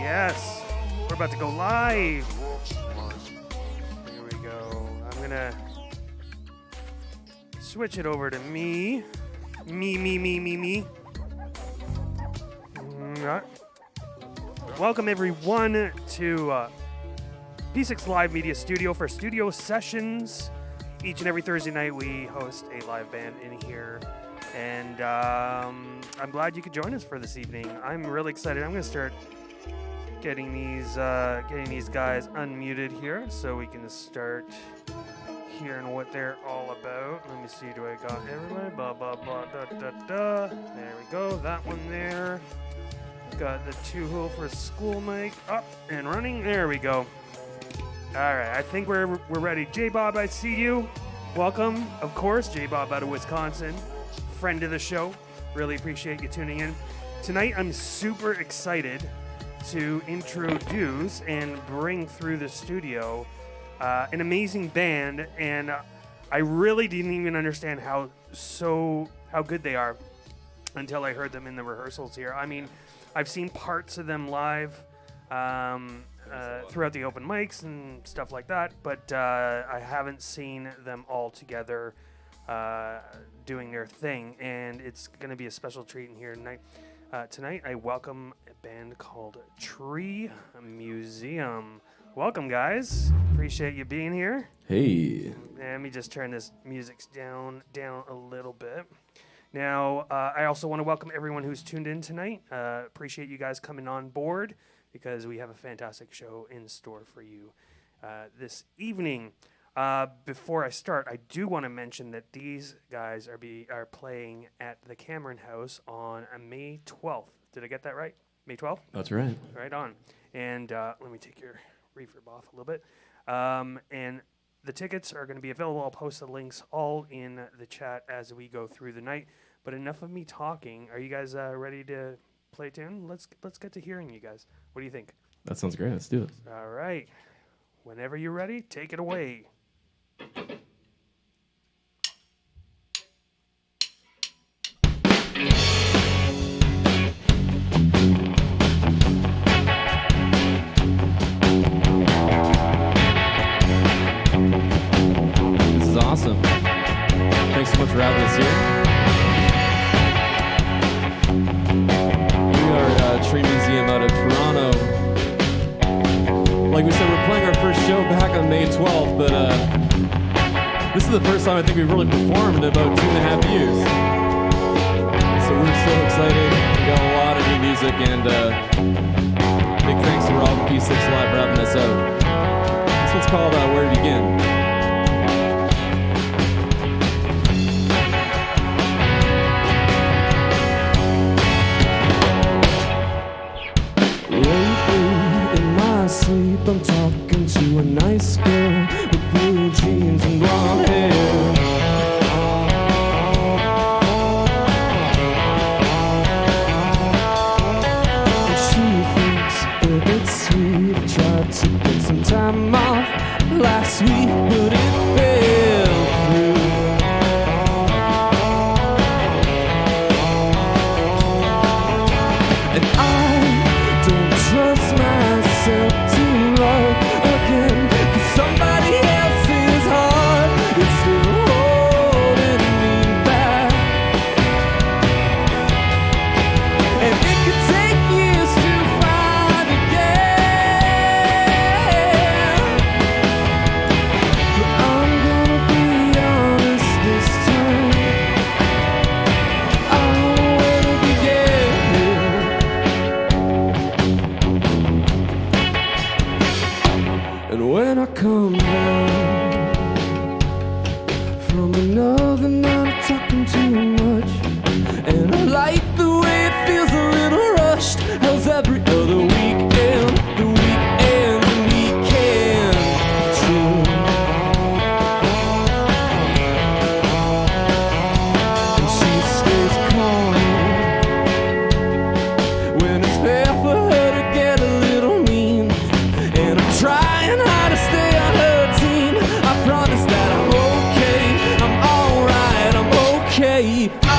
Yes. We're about to go live. Here we go. I'm going to switch it over to me. Me. Welcome, everyone, to P6 Live Media Studio for studio sessions. Each and every Thursday night, we host a live band in here. And I'm glad you could join us for this evening. I'm really excited. I'm going to start getting these guys unmuted here so we can start hearing what they're all about. Let me see. Do I got everybody? Blah, blah, blah, da, da, da. There we go. That one there. Got the two-hole for school mic up and running. There we go. All right. I think we're ready. J-Bob, I see you. Welcome, of course. J-Bob out of Wisconsin. Friend of the show. Really appreciate you tuning in. Tonight, I'm super excited to introduce and bring through the studio an amazing band, and I really didn't even understand how good they are until I heard them in the rehearsals here. I mean, I've seen parts of them live throughout the open mics and stuff like that, but I haven't seen them all together doing their thing, and it's going to be a special treat in here tonight. Tonight, I welcome a band called Tree Museum. Welcome, guys. Appreciate you being here. Hey. Let me just turn this music down a little bit. Now, I also want to welcome everyone who's tuned in tonight. Appreciate you guys coming on board because we have a fantastic show in store for you this evening. Before I start, I do want to mention that these guys are playing at the Cameron House on May 12th. Did I get that right? May 12th? That's right. Right on. And let me take your reverb off a little bit. And the tickets are going to be available. I'll post the links all in the chat as we go through the night. But enough of me talking. Are you guys ready to play a tune? Let's get to hearing you guys. What do you think? That sounds great. Let's do it. All right. Whenever you're ready, take it away. This is awesome. Thanks so much for having us here. We are Tree Museum out of Toronto. Like we said, we're playing our first show back on May 12th, but this is the first time I think we've really performed in about 2.5 years. So we're so excited. We got a lot of new music, and big thanks to Rob P6 Live for having us out. This one's called Where to Begin. light, the way it feels a little rushed. How's every other weekend, the weekend, the weekend true? And she stays calm when it's fair for her to get a little mean. And I'm trying hard to stay on her team. I promise that I'm okay, I'm alright, I'm okay. I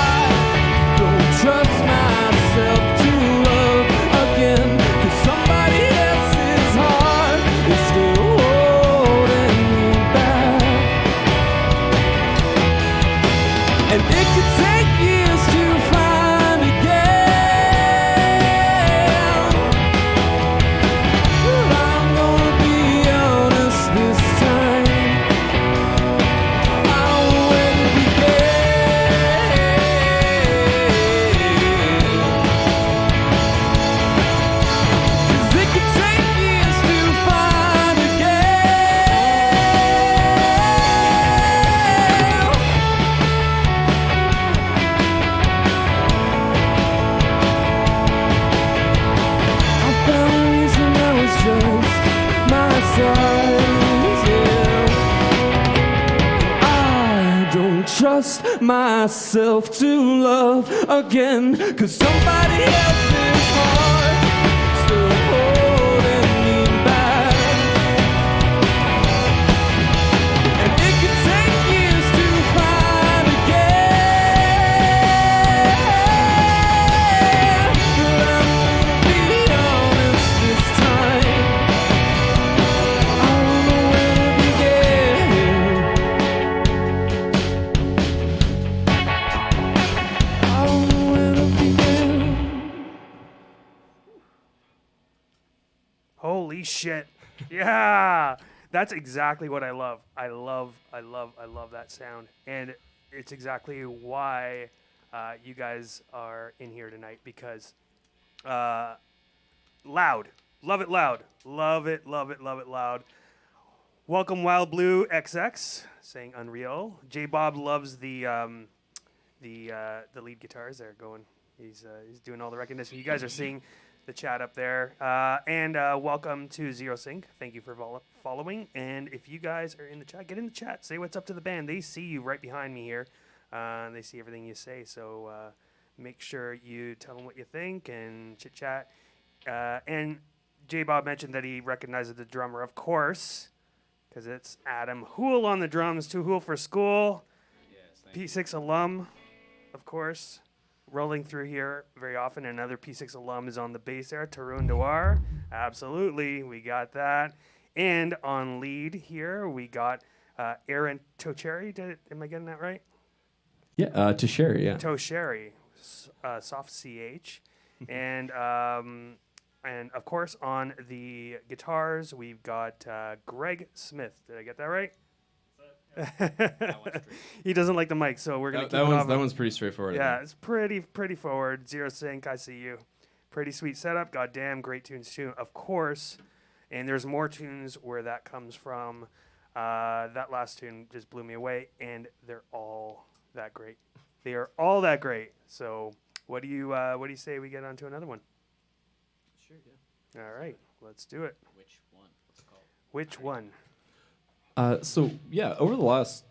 don't trust myself to love again, 'cause somebody else's heart is still holding me back. And it could take years to find again. But I'm gonna be honest this time. I don't know where to begin. 'Cause it could take years to find again. I found a reason that was just my size, yeah. I don't trust myself to love again, 'cause somebody else's heart is still holding me back. And it could take years to find again. But I'm gonna be honest this time. I don't know where to begin. I don't know where to begin. Holy shit. Yeah. That's exactly what I love. I love that sound. And it's exactly why you guys are in here tonight, because loud. Love it loud. Love it loud. Welcome Wild Blue XX saying Unreal. J Bob loves the lead guitars there going. He's doing all the recognition. You guys are seeing the chat up there. And welcome to Zero Sync. Thank you for following. And if you guys are in the chat, get in the chat. Say what's up to the band. They see you right behind me here. They see everything you say. So make sure you tell them what you think and chit chat. And J Bob mentioned that he recognizes the drummer, of course, because it's Adam Hool on the drums. Too Hool for School. Yes, P6 alum, of course, rolling through here very often. Another P6 alum is on the bass there, Tarun Dewar. Absolutely, we got that. And on lead here, we got Aaron Tocheri. Am I getting that right? Yeah, to share, yeah. Tocheri, soft CH. And of course, on the guitars, we've got Greg Smith. Did I get that right? He doesn't like the mic, so we're gonna keep it off. That one's pretty straightforward. Yeah, it's pretty forward. Zero Sync, I see you. Pretty sweet setup. Goddamn, great tunes too, of course. And there's more tunes where that comes from. That last tune just blew me away, and they're all that great. They are all that great. So, what do you say we get on to another one? Sure, yeah. All right, let's do it. Which one? What's it called? Which one? So, yeah, over the last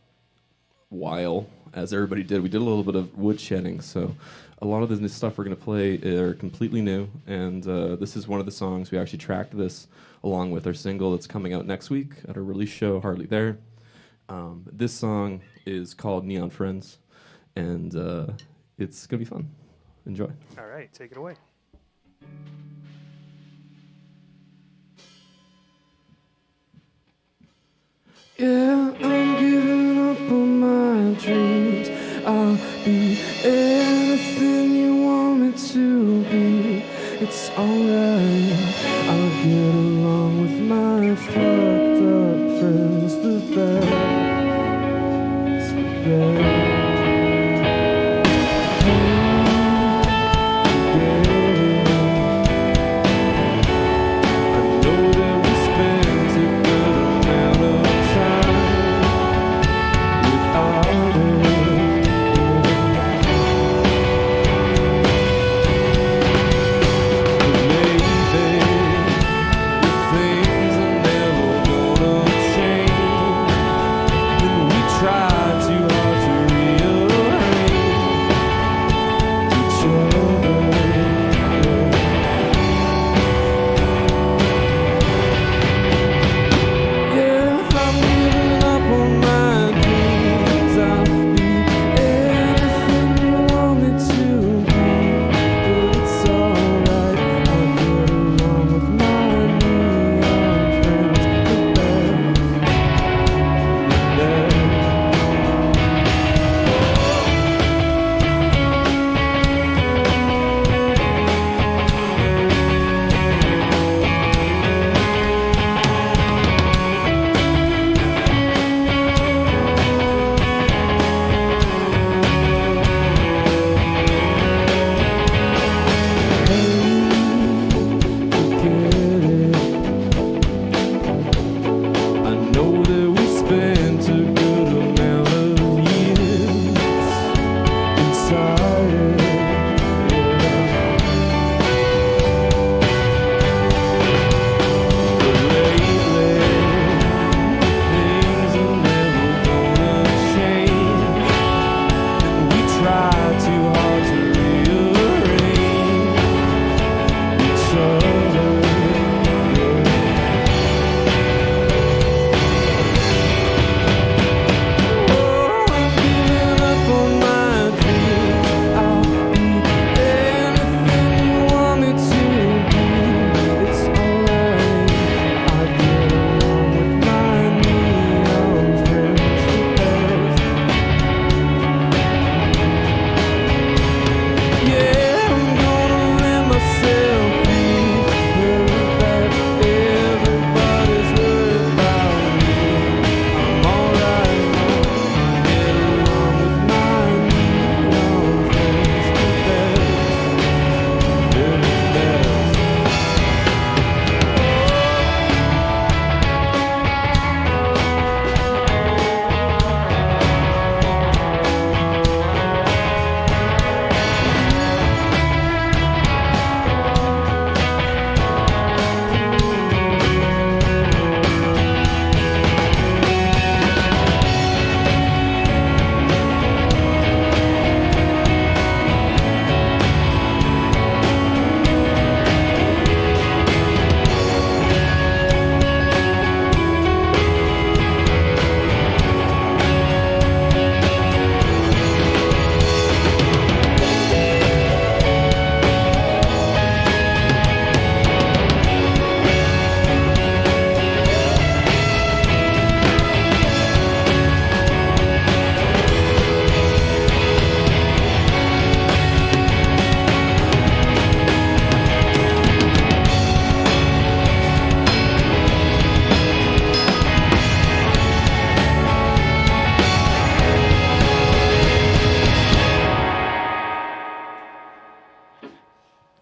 while, as everybody did, we did a little bit of woodshedding. So, a lot of the new stuff we're going to play are completely new. And this is one of the songs. We actually tracked this along with our single that's coming out next week at our release show, Hardly There. This song is called Neon Friends. And it's going to be fun. Enjoy. All right, take it away. Yeah, I'm giving up on my dreams. I'll be anything you want me to be. It's alright. I'll get along with my fucked up friends the best. The best.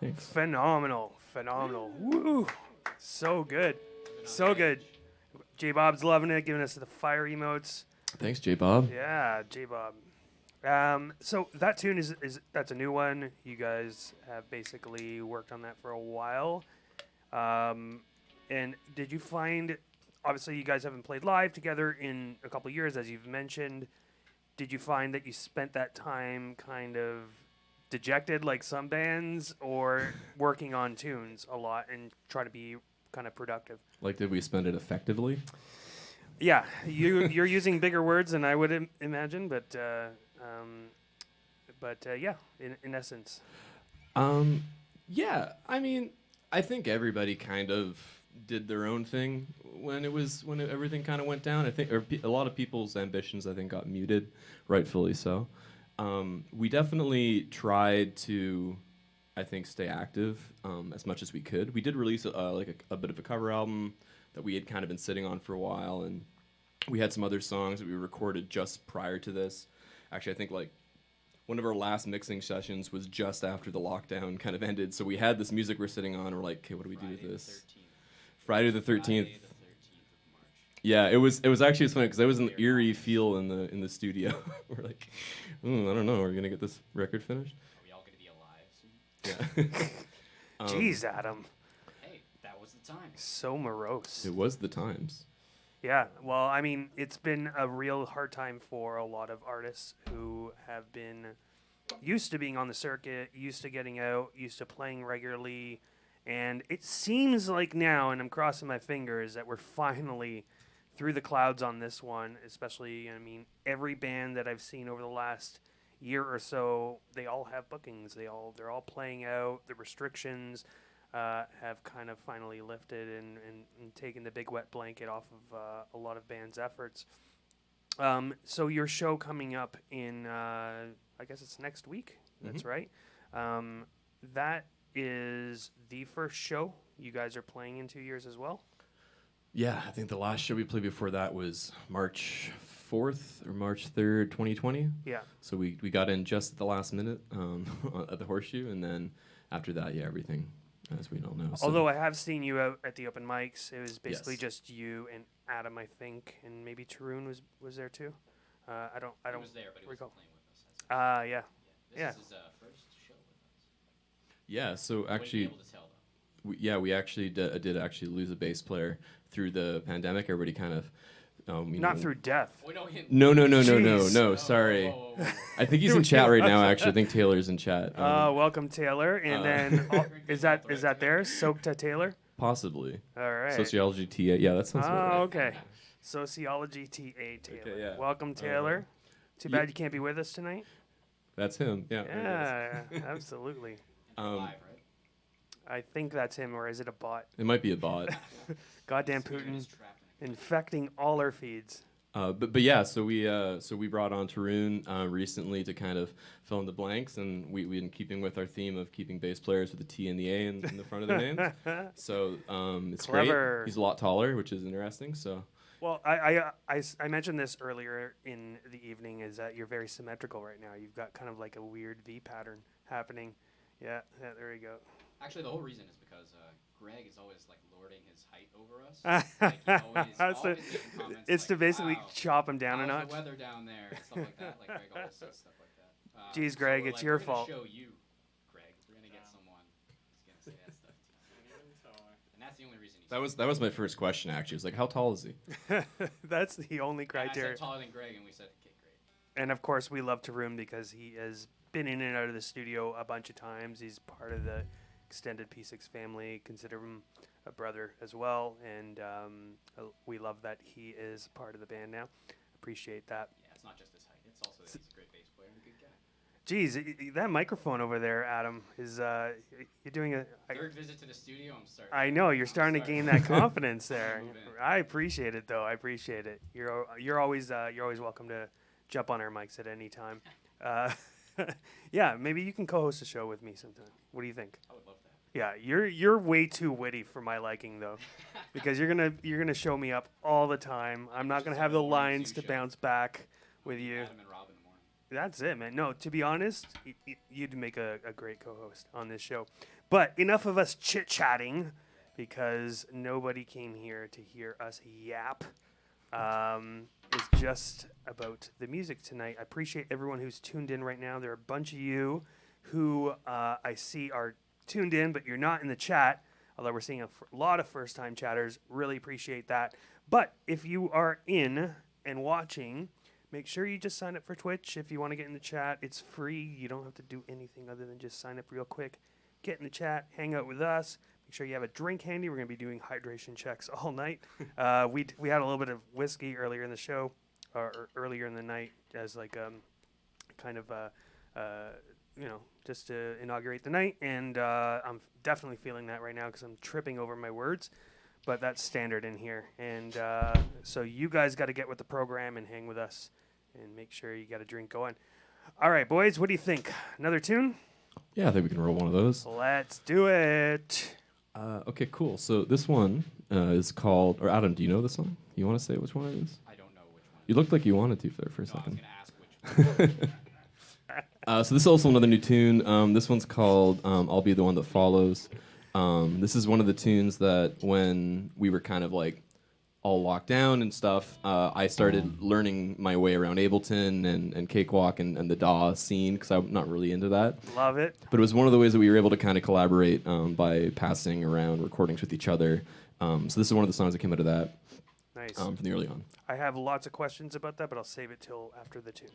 Thanks. Phenomenal. Woo! So good. So good. J Bob's loving it, giving us the fire emotes. Thanks, J Bob. Yeah, J Bob. So that tune is that's a new one. You guys have basically worked on that for a while. And did you find, obviously you guys haven't played live together in a couple of years, as you've mentioned. Did you find that you spent that time kind of dejected like some bands, or working on tunes a lot and try to be kind of productive? Like, did we spend it effectively? Yeah, you're using bigger words than I would imagine, but yeah, in essence. Yeah, I mean, I think everybody kind of did their own thing when everything kind of went down. I think a lot of people's ambitions, I think, got muted, rightfully so. We definitely tried to, I think, stay active as much as we could. We did release a bit of a cover album that we had kind of been sitting on for a while, and we had some other songs that we recorded just prior to this. Actually, I think like one of our last mixing sessions was just after the lockdown kind of ended, so we had this music we're sitting on, and we're like, okay, what do we do with this? Friday the 13th. Yeah, it was actually funny because there was an eerie feel in the studio. We're like, I don't know, are we gonna get this record finished? Are we all gonna be alive soon? Yeah. Jeez, Adam. Hey, that was the time. So morose. It was the times. Yeah, well, I mean, it's been a real hard time for a lot of artists who have been used to being on the circuit, used to getting out, used to playing regularly, and it seems like now, and I'm crossing my fingers, that we're finally through the clouds on this one, especially, I mean, every band that I've seen over the last year or so, they all have bookings. They're all playing out. The restrictions have kind of finally lifted and taken the big wet blanket off of a lot of bands' efforts. So your show coming up in, I guess it's next week. That's right. That is the first show you guys are playing in 2 years as well? Yeah, I think the last show we played before that was March 4th or March 3rd, 2020. Yeah. So we got in just at the last minute at the Horseshoe, and then after that, yeah, everything, as we all know. So Although I have seen you out at the open mics, it was basically Yes. just you and Adam, I think, and maybe Tarun was there too. I don't He was there, but he recall. wasn't playing with us. That's Yeah. This yeah. is his first show with us. yeah, so Wouldn't be actually, able to tell, though. we actually did actually lose a bass player through the pandemic. Everybody kind of, Not through death. Oh, no, No, Jeez. sorry. Whoa. I think he's in chat right now. Actually, I think Taylor's in chat. Welcome Taylor, and then is that there? Soakta Taylor. Possibly All right. sociology TA. Yeah, that sounds about right. Okay. Sociology TA Taylor. Okay, yeah. Welcome Taylor. Too bad you can't be with us tonight. That's him. Yeah. there it is. Yeah, absolutely. Live, right? I think that's him, or is it a bot? It might be a bot. Goddamn Spirit Putin is trapped in a infecting all our feeds. But yeah, so we brought on Tarun recently to kind of fill in the blanks, and we in keeping with our theme of keeping bass players with the T and the A in the front of their names. So it's Clever. great. He's a lot taller, which is interesting. So Well, I mentioned this earlier in the evening, is that you're very symmetrical right now. You've got kind of like a weird V pattern happening. Yeah, there you go. Actually, the whole reason is because Greg is always like lording his height over us. Like, he always making comments It's to like, basically wow, chop him down a how's notch. the weather down there and stuff like that. Like Greg always says stuff like that. Jeez, so Greg, we're it's like, your we're gonna fault. Show you, Greg. We're gonna get someone who's gonna say that stuff to you. And that's the only reason. that was my first question actually. It was like, how tall is he? That's the only And I criteria. said taller than Greg, and we said, okay, great. And of course, we love Tarun because he has been in and out of the studio a bunch of times. He's part of the extended P6 family. Consider him a brother as well. And we love that he is part of the band now. Appreciate that. Yeah, it's not just his height; it's also that he's a great bass player and a good guy. Geez, that microphone over there, Adam, is you're doing a. Third visit to the studio, I'm starting. I know you're starting to gain that confidence there. Move in. I appreciate it, though. I appreciate it. You're always welcome to jump on our mics at any time. Yeah, maybe you can co-host a show with me sometime. What do you think? I would love that. Yeah, you're way too witty for my liking, though, because you're gonna show me up all the time. I'm not gonna have the lines to bounce back with you. Adam and Rob in the morning. That's it, man. No, to be honest, you'd make a great co-host on this show. But enough of us chit-chatting, because nobody came here to hear us yap. It's just about the music tonight. I appreciate everyone who's tuned in right now. There are a bunch of you who I see are tuned in, but you're not in the chat, although we're seeing a lot of first-time chatters. Really appreciate that. But if you are in and watching, make sure you just sign up for Twitch if you want to get in the chat. It's free. You don't have to do anything other than just sign up real quick. Get in the chat, hang out with us. Make sure you have a drink handy. We're going to be doing hydration checks all night. We had a little bit of whiskey earlier in the show, or earlier in the night, as like kind of just to inaugurate the night. And I'm definitely feeling that right now because I'm tripping over my words. But that's standard in here. And so you guys got to get with the program and hang with us and make sure you got a drink going. All right, boys, what do you think? Another tune? Yeah, I think we can roll one of those. Let's do it. Okay, cool. So this one is called, or Adam, do you know this song? You want to say which one it is? I don't know which one. You looked like you wanted to there for a No, I was second. going to ask which one. So this is also another new tune. This one's called I'll Be the One That Follows. This is one of the tunes that when we were kind of like all locked down and stuff, I started learning my way around Ableton and Cakewalk and the DAW scene because I'm not really into that. Love it. But it was one of the ways that we were able to kind of collaborate by passing around recordings with each other. So this is one of the songs that came out of that. Nice. From the early on. I have lots of questions about that, but I'll save it till after the tune.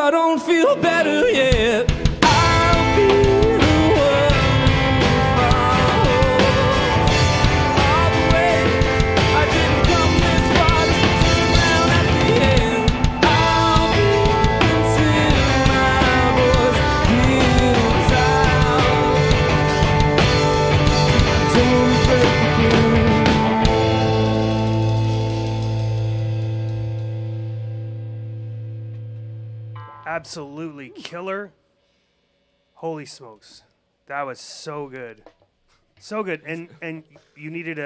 I don't feel better yet. I'll be the one who follows all the way. I didn't come this far just to turn around at the end. I'll be until my voice gives out. Don't break again. Absolutely killer. Holy smokes. That was so good. So good. And you needed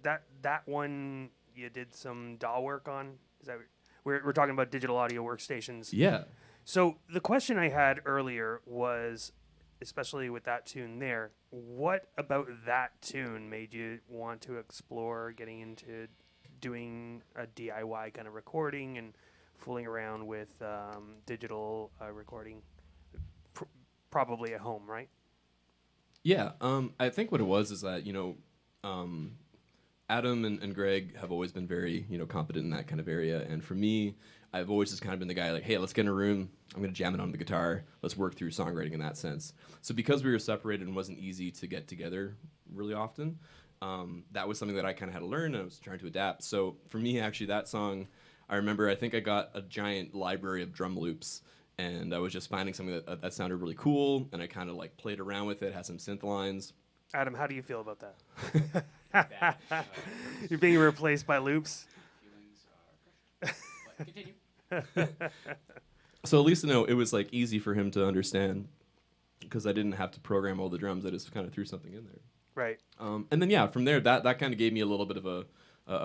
that one you did some DAW work on? Is that we're talking about digital audio workstations. Yeah. So the question I had earlier was, especially with that tune there, what about that tune made you want to explore getting into doing a DIY kind of recording and fooling around with digital recording, probably at home, right? Yeah, I think what it was is that, Adam and Greg have always been very, competent in that kind of area. And for me, I've always just kind of been the guy like, hey, let's get in a room. I'm going to jam it on the guitar. Let's work through songwriting in that sense. So because we were separated and wasn't easy to get together really often, that was something that I kind of had to learn, and I was trying to adapt. So for me, actually, that song, I think I got a giant library of drum loops, and I was just finding something that sounded really cool, and I kind of like played around with it, had some synth lines. Adam, how do you feel about that? Bad. You're being replaced by loops? Feelings are crushed. But continue. So at least it was like easy for him to understand, because I didn't have to program all the drums. I just kind of threw something in there. Right. And then from there, that kind of gave me a little bit of a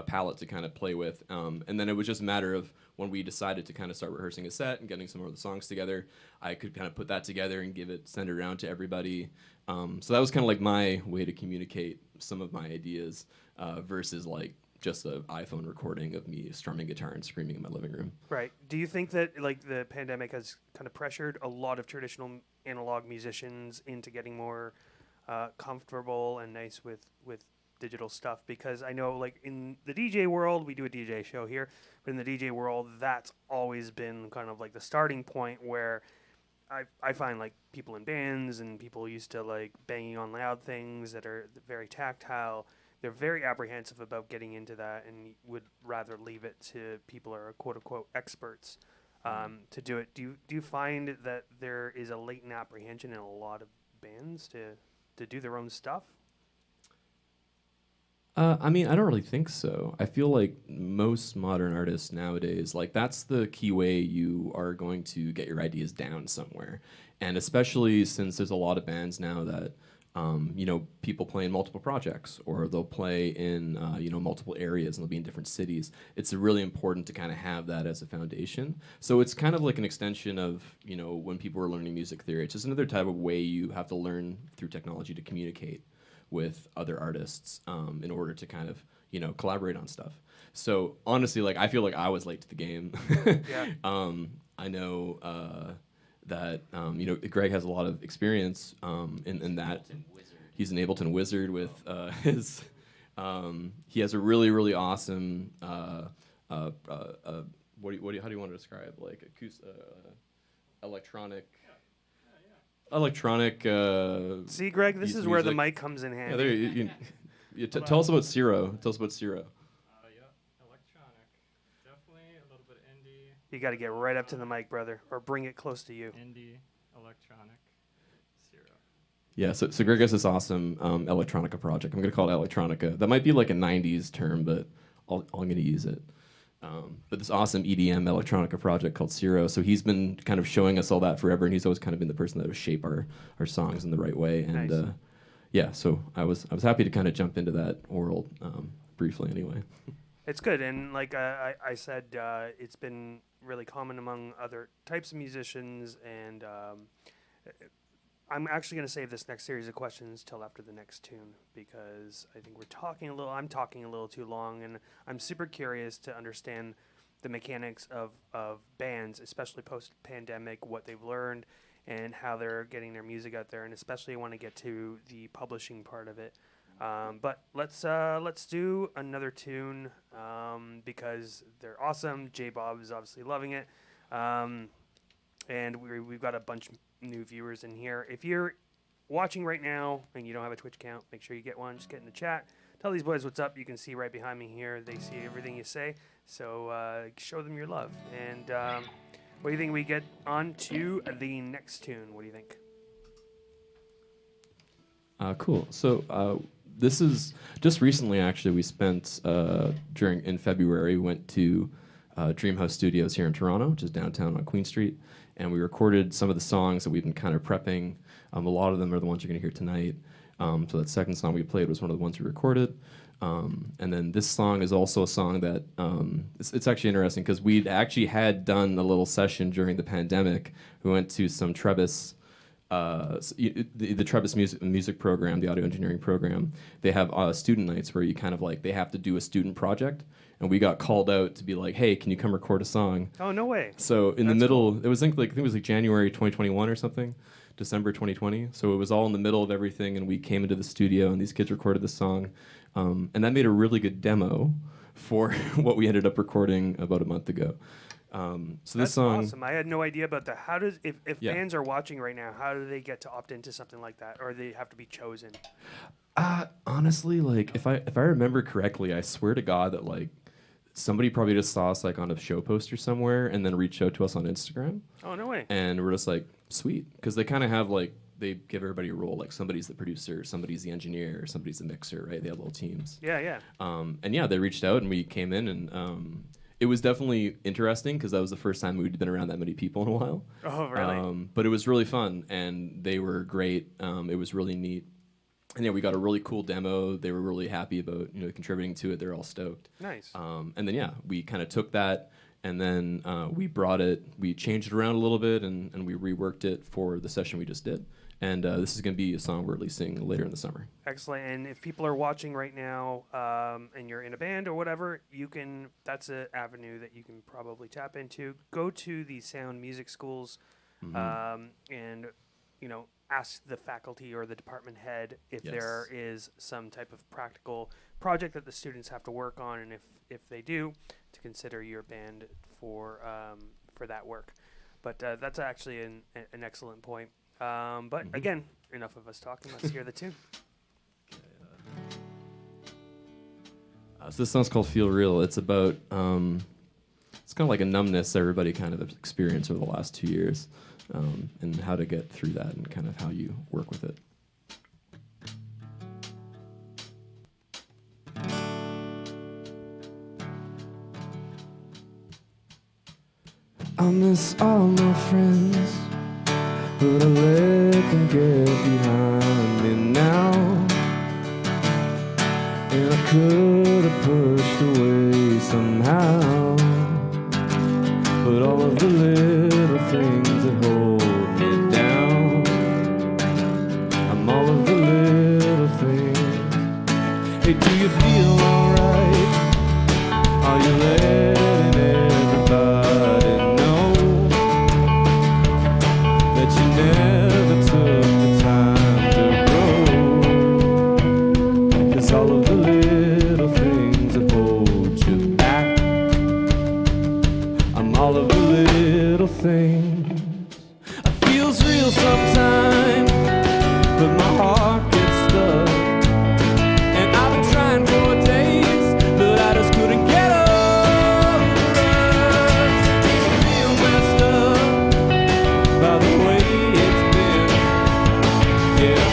palette to kind of play with. And then it was just a matter of when we decided to kind of start rehearsing a set and getting some more of the songs together, I could kind of put that together and send it around to everybody. So that was kind of like my way to communicate some of my ideas versus like just an iPhone recording of me strumming guitar and screaming in my living room. Right. Do you think that like the pandemic has kind of pressured a lot of traditional analog musicians into getting more comfortable and nice with digital stuff? Because I know like in the DJ world, we do a DJ show here, but in the DJ world, that's always been kind of like the starting point where I find like people in bands and people used to like banging on loud things that are very tactile. They're very apprehensive about getting into that and would rather leave it to people who are quote unquote experts to do it. Do you find that there is a latent apprehension in a lot of bands to do their own stuff? I don't really think so. I feel like most modern artists nowadays, like that's the key way you are going to get your ideas down somewhere. And especially since there's a lot of bands now that, people play in multiple projects, or they'll play in, multiple areas, and they'll be in different cities. It's really important to kind of have that as a foundation. So it's kind of like an extension of, when people are learning music theory. It's just another type of way you have to learn through technology to communicate with other artists in order to kind of, collaborate on stuff. So honestly, like I feel like I was late to the game. Yeah. I know that Greg has a lot of experience in that. He's an Ableton wizard with his. He has a really really awesome. How do you want to describe like electronic? Electronic. See, Greg, this is where the mic comes in handy. Yeah, there. Tell us about Ciro. Tell us about Ciro. Electronic. Definitely a little bit indie. You got to get right up to the mic, brother, or bring it close to you. Indie, electronic, Ciro. Yeah, so Greg has this awesome electronica project. I'm going to call it electronica. That might be like a 90s term, but I'm going to use it. But this awesome EDM electronica project called Ciro. So he's been kind of showing us all that forever, and he's always kind of been the person that would shape our songs in the right way. And Nice. So I was happy to kind of jump into that world briefly anyway. It's good, and like I said, it's been really common among other types of musicians, and I'm actually going to save this next series of questions till after the next tune, because I think I'm talking a little too long, and I'm super curious to understand the mechanics of bands, especially post-pandemic, what they've learned, and how they're getting their music out there, and especially want to get to the publishing part of it. But let's do another tune because they're awesome. J Bob is obviously loving it. and we've got a bunch of new viewers in here. If you're watching right now and you don't have a Twitch account, make sure you get one. Just get in the chat. Tell these boys what's up. You can see right behind me here. They see everything you say. So show them your love. And what do you think we get on to the next tune? What do you think? Cool. So this is just recently, actually, we spent in February, went to Dreamhouse Studios here in Toronto, which is downtown on Queen Street, and we recorded some of the songs that we've been kind of prepping. A lot of them are the ones you're going to hear tonight. So that second song we played was one of the ones we recorded. And then this song is also a song that it's actually interesting because we actually had done a little session during the pandemic. We went to some Trebas, the Trebas music program, the audio engineering program. They have student nights where you kind of like, they have to do a student project. And we got called out to be like, hey, can you come record a song? Oh, no way. So in the middle, cool. I think it was like January 2021 or something. December 2020. So it was all in the middle of everything, and we came into the studio, and these kids recorded the song. And that made a really good demo for what we ended up recording about a month ago. So this song... awesome. I had no idea about that. How does, if bands are watching right now, how do they get to opt into something like that? Or they have to be chosen? Honestly, like, if I remember correctly, I swear to God that, like, somebody probably just saw us like on a show poster somewhere and then reached out to us on Instagram. Oh, no way. And we're just like, sweet. Because they kind of have like, they give everybody a role. Like somebody's the producer, somebody's the engineer, somebody's the mixer, right? They have little teams. Yeah, yeah. And yeah, they reached out and we came in and it was definitely interesting because that was the first time we'd been around that many people in a while. Oh, really? But it was really fun and they were great. It was really neat. And yeah, we got a really cool demo. They were really happy about contributing to it. They're all stoked. Nice. And then yeah, we kind of took that and then we changed it around a little bit and we reworked it for the session we just did. And this is going to be a song we're releasing later in the summer. Excellent. And if people are watching right now and you're in a band or whatever, that's an avenue that you can probably tap into. Go to the sound music schools and ask the faculty or the department head if there is some type of practical project that the students have to work on, and if they do, to consider your band for that work. But that's actually an excellent point. But again, enough of us talking. Let's hear the tune. So this song's called Feel Real. It's about, it's kind of like a numbness everybody kind of experienced over the last 2 years. And how to get through that and kind of how you work with it. I miss all my friends, but I let them get behind me now. And I could have pushed away somehow, but all of the little things that hold me down, I'm all of the little things. Hey, do you feel alright? Are you letting everybody know that you never took the time to grow? 'Cause all of the little things that hold you back, I'm all of the little things. It feels real sometimes, but my heart gets stuck. And I've been trying for days, but I just couldn't get over us. I feel messed up by the way it's been. Yeah.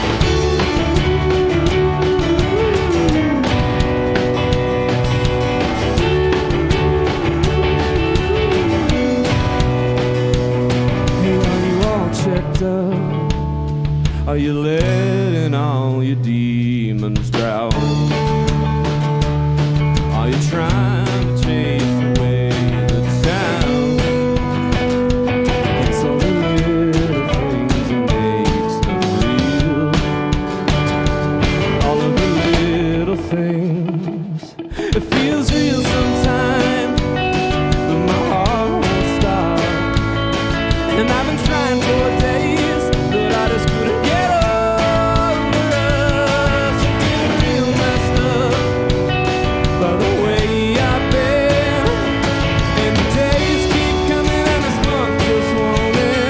Are you letting all your demons drown? Are you trying to chase away the sound? It's all the little things that makes them real. All of the little things. It feels real sometimes, but my heart won't stop. And I've been trying for days, but I just couldn't get over us. I feel messed up by the way I've been. And the days keep coming and this month just won't end.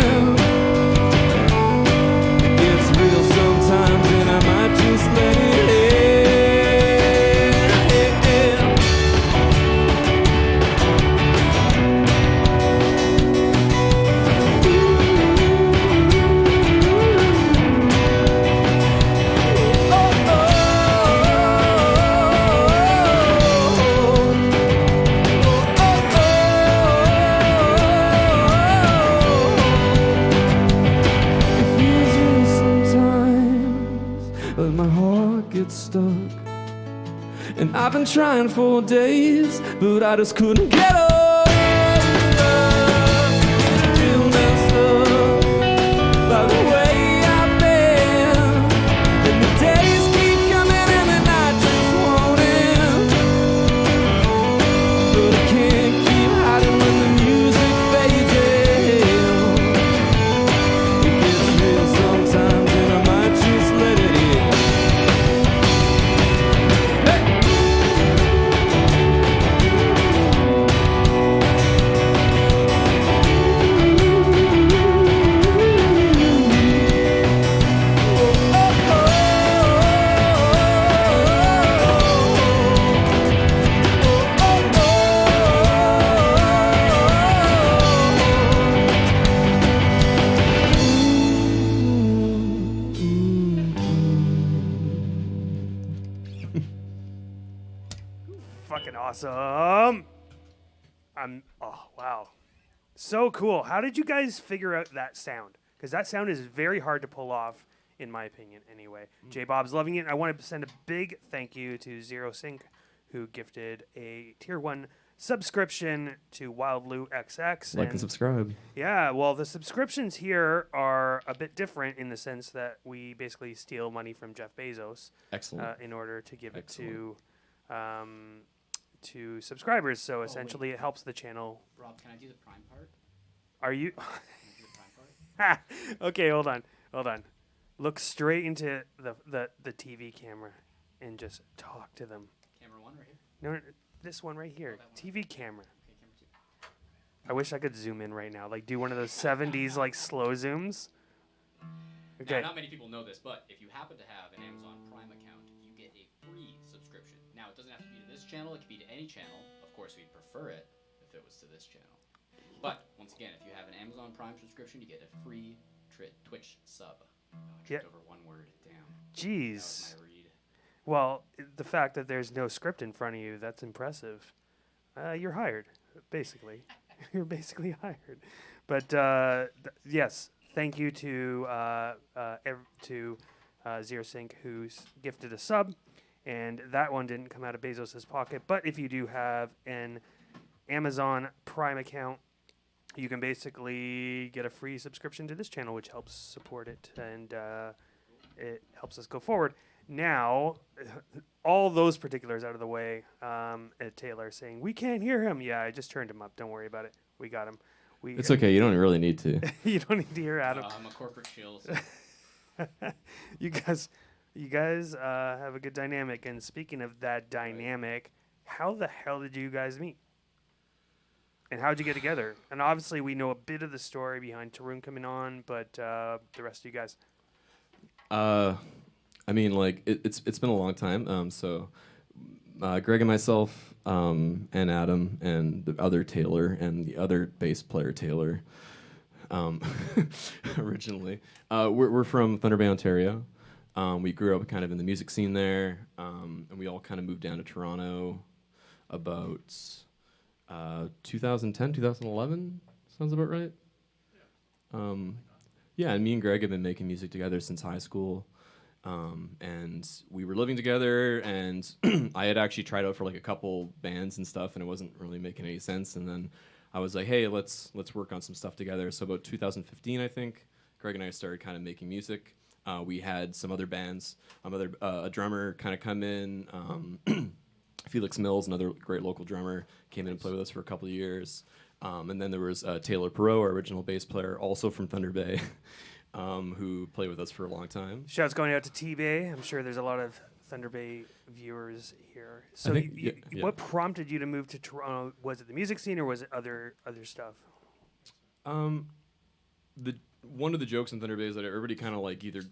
And I've been trying for days, but I just couldn't get over real messed up by the way I've been. And the days keep coming and the night just won't end. But I can't keep hiding when the music fades in. It gets real sometimes and I might just let it in. Hey! Fucking awesome. Oh, wow. So cool. How did you guys figure out that sound? Because that sound is very hard to pull off, in my opinion, anyway. J Bob's loving it. I want to send a big thank you to Zero Sync, who gifted a tier 1 subscription to Wild Lou XX. Like and subscribe. Yeah, well, the subscriptions here are a bit different in the sense that we basically steal money from Jeff Bezos Excellent. in order to give it to subscribers. So essentially, it helps the channel. Rob, can I do the prime part? Are you? Can I do the prime part? Okay, hold on. Look straight into the TV camera and just talk to them. Camera 1 right here. No, this one right here. TV camera. Okay, camera 2. I wish I could zoom in right now. Like do one of those 70s like slow zooms. Okay. Now, not many people know this, but if you happen to have an Amazon Prime account, you get a free subscription. Now, it doesn't have to be to this channel. It could be to any channel. Of course, we'd prefer it if it was to this channel. But, once again, if you have an Amazon Prime subscription, you get a free Twitch sub. Oh, I tripped over one word. Damn. Jeez. That was my read. Well, the fact that there's no script in front of you, that's impressive. You're hired, basically. You're basically hired. But, yes, thank you to Zero Sync, who's gifted a sub. And that one didn't come out of Bezos' pocket. But if you do have an Amazon Prime account, you can basically get a free subscription to this channel, which helps support it. And it helps us go forward. Now, all those particulars out of the way, Taylor saying, we can't hear him. Yeah, I just turned him up. Don't worry about it. We got him. It's okay. You don't really need to. You don't need to hear Adam. I'm a corporate shill. So You guys have a good dynamic. And speaking of that dynamic, how the hell did you guys meet? And how'd you get together? And obviously, we know a bit of the story behind Tarun coming on, but the rest of you guys. I mean, like it's been a long time. So Greg and myself, and Adam, and the other Taylor, and the other bass player Taylor, originally, we're from Thunder Bay, Ontario. We grew up kind of in the music scene there, and we all kind of moved down to Toronto about 2010, 2011. Sounds about right. Yeah, and me and Greg have been making music together since high school. And we were living together, and I had actually tried out for like a couple bands and stuff, and it wasn't really making any sense. And then I was like, hey, let's work on some stuff together. So about 2015, I think, Greg and I started kind of making music. We had some other bands, a drummer kind of come in. Felix Mills, another great local drummer, came in and played with us for a couple of years. And then there was Taylor Perot, our original bass player, also from Thunder Bay, who played with us for a long time. Shouts going out to T-Bay. I'm sure there's a lot of Thunder Bay viewers here. So what prompted you to move to Toronto? Was it the music scene or was it other stuff? One of the jokes in Thunder Bay is that everybody kind of like either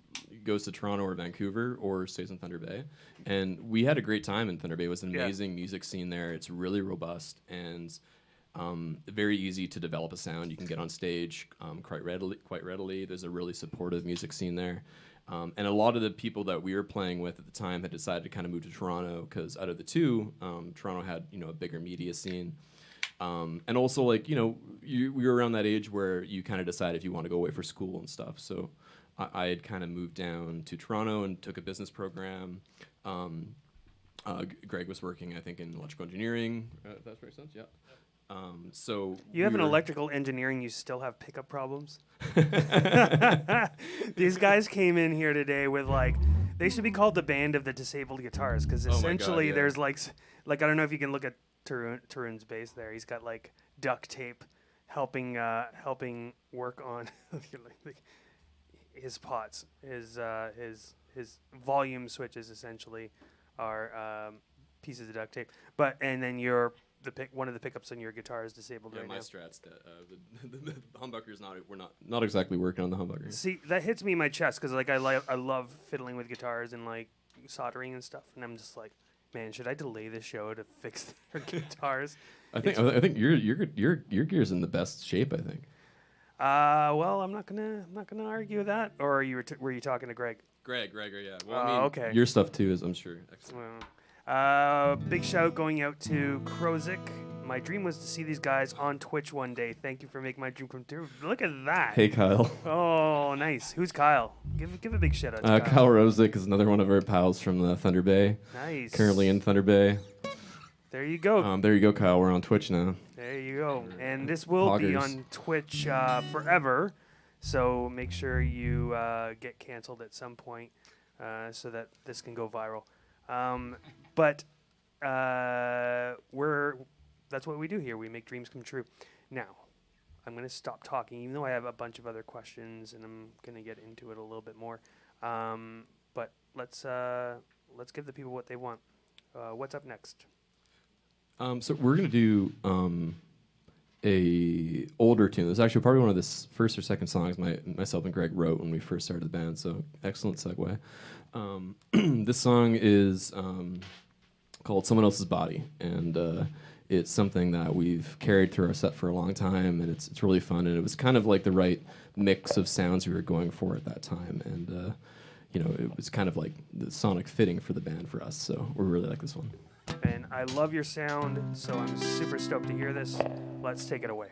goes to Toronto or Vancouver or stays in Thunder Bay. And we had a great time in Thunder Bay. It was an amazing music scene there. It's really robust and very easy to develop a sound. You can get on stage quite readily. There's a really supportive music scene there. And a lot of the people that we were playing with at the time had decided to kind of move to Toronto because out of the two, Toronto had a bigger media scene. And also, like, we were around that age where you kind of decide if you want to go away for school and stuff. So I had kind of moved down to Toronto and took a business program. Greg was working, I think, in electrical engineering. If that makes sense, yeah. So You have we an were- electrical engineering, you still have pickup problems? These guys came in here today with like, they should be called the band of the disabled guitars because Oh my God, essentially yeah. there's like I don't know if you can look at Tarun's bass there. He's got like duct tape helping work on his pots. His volume switches essentially are pieces of duct tape. And then one of the pickups on your guitar is disabled Yeah, right my now. Strats. The humbucker's we're not exactly working on the humbucker. See, that hits me in my chest because like I love fiddling with guitars and like soldering and stuff, and I'm just like, man, should I delay this show to fix their guitars? I think your gear's in the best shape. I think. Well, I'm not gonna argue that. Or were you talking to Greg? Greg, yeah. Well, I mean, okay. Your stuff too is, I'm sure, excellent. Big shout going out to Krozik. My dream was to see these guys on Twitch one day. Thank you for making my dream come true. Look at that. Hey, Kyle. Oh, nice. Who's Kyle? Give a big shout out to Kyle Rosick is another one of our pals from Thunder Bay. Nice. Currently in Thunder Bay. There you go. There you go, Kyle. We're on Twitch now. There you go. And this will be Poggers. on Twitch forever. So make sure you get canceled at some point so that this can go viral. But that's what we do here. We make dreams come true. Now, I'm going to stop talking, even though I have a bunch of other questions, and I'm going to get into it a little bit more. But let's give the people what they want. What's up next? So we're gonna do a older tune. It's actually probably one of the first or second songs myself and Greg wrote when we first started the band. So excellent segue. This song is called "Someone Else's Body," and it's something that we've carried through our set for a long time, and it's really fun. And it was kind of like the right mix of sounds we were going for at that time, and it was kind of like the sonic fitting for the band for us. So we really like this one. And I love your sound, so I'm super stoked to hear this. Let's take it away.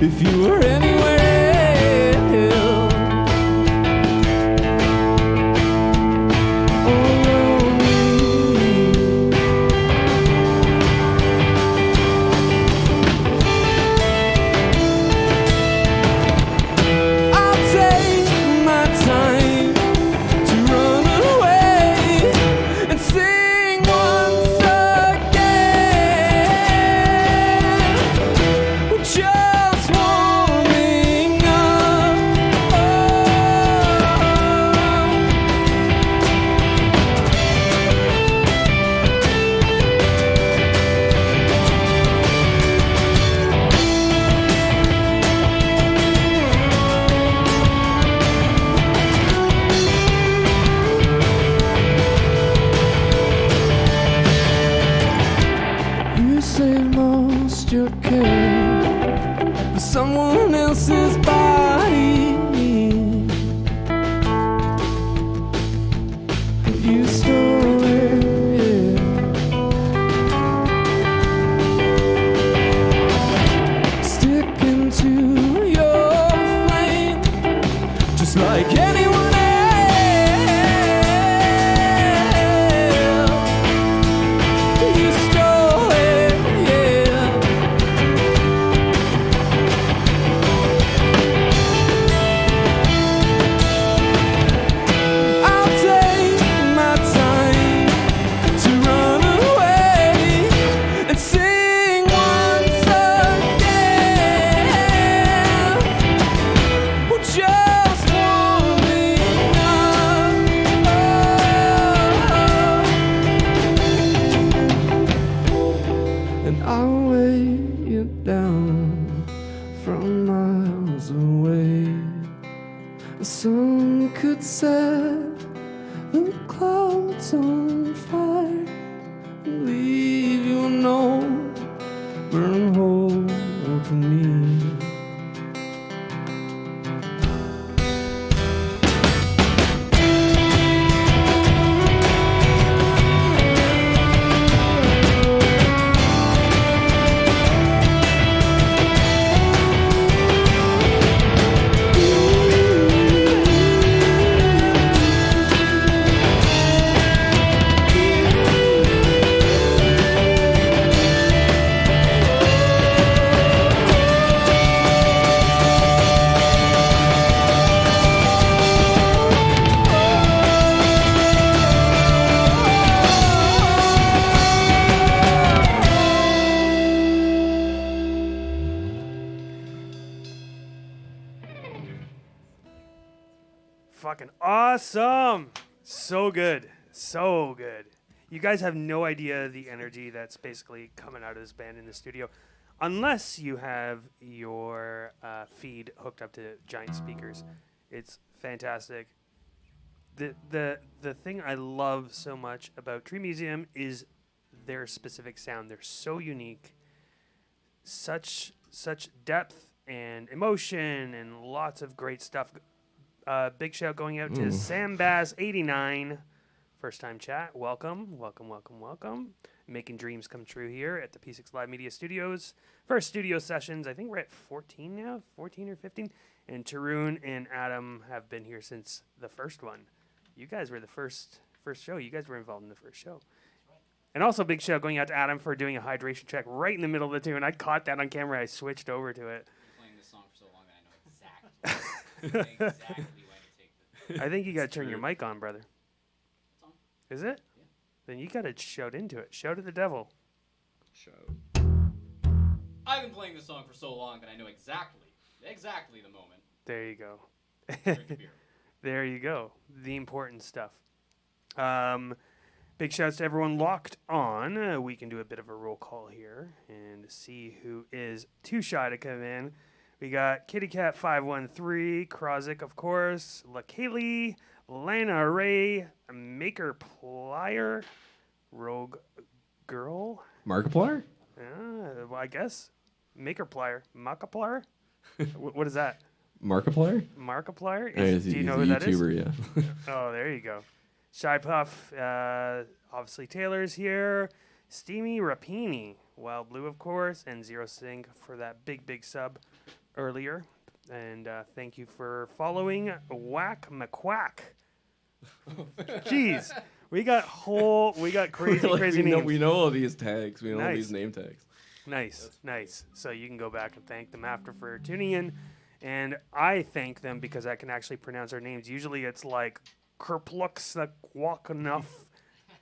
If you were anywhere else, I'll take my time to run away and sing once again. Just warming up. You save most your care for someone else's body. You stole it. Sticking to your flame, just like anyone else. You stole sun could set the clouds on fire, leave you no burn hole to me. Fucking awesome. So good. So good. You guys have no idea the energy that's basically coming out of this band in the studio. Unless you have your feed hooked up to giant speakers. It's fantastic. The thing I love so much about Tree Museum is their specific sound. They're so unique. Such depth and emotion and lots of great stuff. Big shout going out to Sam Bass 89. First time chat. Welcome. Making dreams come true here at the P6 Live Media Studios. First studio sessions. I think we're at 14 now, 14 or 15. And Tarun and Adam have been here since the first one. You guys were the first show. You guys were involved in the first show. And also big shout going out to Adam for doing a hydration check right in the middle of the tune. I caught that on camera. I switched over to it. Playing this song for so long that I know exactly when to take the I think you got to turn your mic on, brother. song. Is it? Yeah. Then you got to shout into it. Shout at the devil. I've been playing this song for so long that I know exactly the moment. There you go. Drink a beer. There you go. The important stuff. Big shouts to everyone locked on. We can do a bit of a roll call here and see who is too shy to come in. We got Kitty Cat 513, Krozik, of course, LaKaylee, Lana Ray, Maker Plier, Rogue Girl. Markiplier? Well, I guess. Maker Plier. Markiplier? What is that? Markiplier? Markiplier? Do you know who that is? YouTuber, yeah. Oh, there you go. Shy Puff, obviously Taylor's here. Steamy Rapini, Wild Blue, of course, and Zero Sync for that big sub earlier. And thank you for following Whack McQuack. Jeez, we got crazy names. We know all these tags. We know all Nice. these name tags. Nice. So you can go back and thank them after for tuning in. And I thank them because I can actually pronounce their names. Usually it's like Kerpluxaquakanuf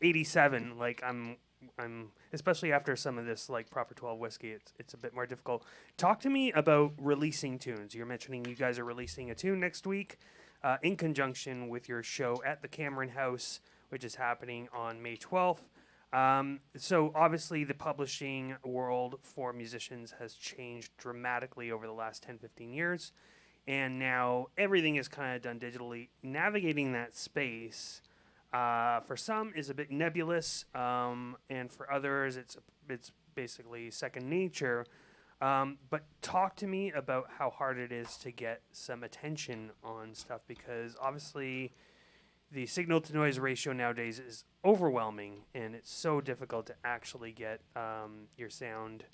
87. Like I'm especially after some of this like proper 12 whiskey, it's a bit more difficult. Talk to me about releasing tunes. You're mentioning you guys are releasing a tune next week in conjunction with your show at the Cameron House, which is happening on May 12th. So obviously the publishing world for musicians has changed dramatically over the last 10, 15 years. And now everything is kind of done digitally. Navigating that space for some is a bit nebulous, and for others it's basically second nature. But talk to me about how hard it is to get some attention on stuff, because obviously the signal to noise ratio nowadays is overwhelming, and it's so difficult to actually get your sound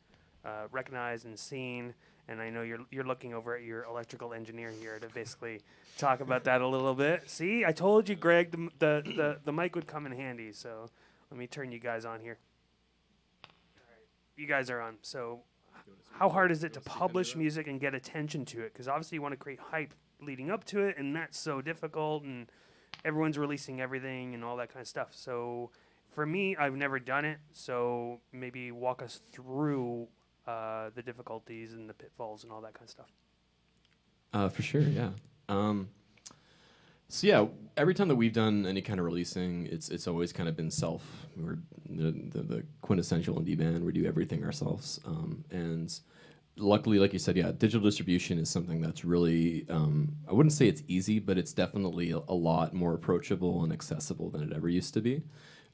recognized and seen. And I know you're looking over at your electrical engineer here to basically talk about that a little bit. See, I told you, Greg, the mic would come in handy. So let me turn you guys on here. All right, you guys are on. So how hard is it to publish music and get attention to it? Because obviously you want to create hype leading up to it, and that's so difficult. And everyone's releasing everything and all that kind of stuff. So for me, I've never done it. So maybe walk us through the difficulties and the pitfalls and all that kind of stuff. For sure, yeah. So yeah, every time that we've done any kind of releasing, it's always kind of been self. We're the quintessential indie band. We do everything ourselves, and luckily, like you said, yeah, digital distribution is something that's really, I wouldn't say it's easy, but it's definitely a lot more approachable and accessible than it ever used to be.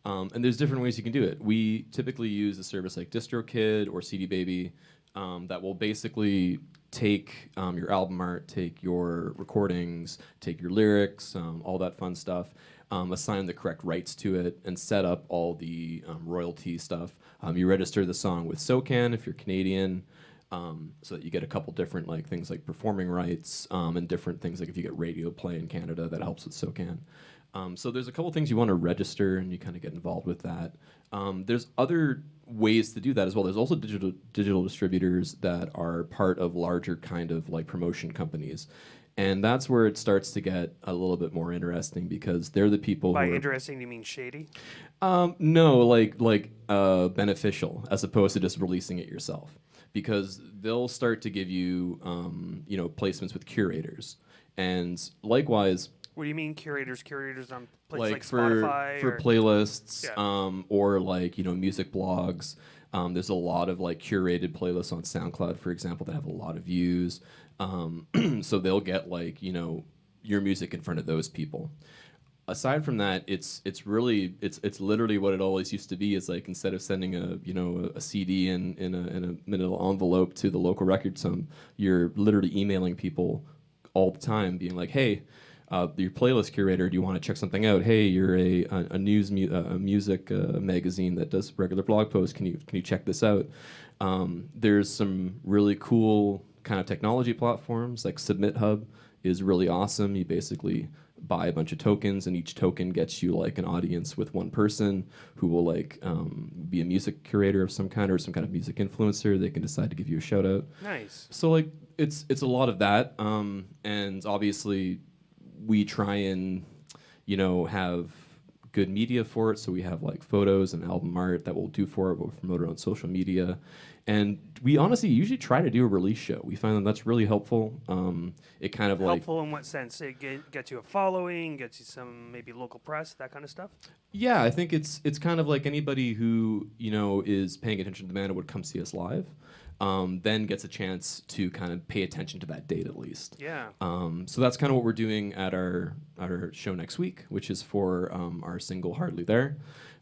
And there's different ways you can do it. We typically use a service like DistroKid or CD Baby that will basically take your album art, take your recordings, take your lyrics, all that fun stuff, assign the correct rights to it, and set up all the royalty stuff. You register the song with SOCAN if you're Canadian, so that you get a couple different like things like performing rights and different things like if you get radio play in Canada, that helps with SOCAN. So there's a couple things you want to register, and you kind of get involved with that. There's other ways to do that as well. There's also digital distributors that are part of larger kind of like promotion companies. And that's where it starts to get a little bit more interesting because they're the people By who are, interesting, you mean shady? no, like beneficial as opposed to just releasing it yourself. Because they'll start to give you, placements with curators. And likewise, What do you mean curators? Curators on places like for Spotify? for or? playlists, Yeah. or like music blogs. There's a lot of like curated playlists on SoundCloud, for example, that have a lot of views. So they'll get like your music in front of those people. Aside from that, it's literally what it always used to be. Is like instead of sending a CD in a manila envelope to the local records home, you're literally emailing people all the time, being like, hey. Your playlist curator, do you want to check something out? Hey, you're a music magazine that does regular blog posts. Can you check this out? There's some really cool kind of technology platforms like Submit Hub is really awesome. You basically buy a bunch of tokens, and each token gets you like an audience with one person who will like be a music curator of some kind or some kind of music influencer. They can decide to give you a shout out. Nice. So like it's a lot of that, and obviously we try and have good media for it. So we have like photos and album art that we'll do for it. We'll promote it on social media, and we honestly usually try to do a release show. We find that that's really helpful. It kind of Helpful in what sense? It gets you a following, gets you some maybe local press, that kind of stuff? Yeah, I think it's kind of like anybody who is paying attention to the band and would come see us live. Then gets a chance to kind of pay attention to that date at least. Yeah. So that's kind of what we're doing at our show next week, which is for our single Hardly There.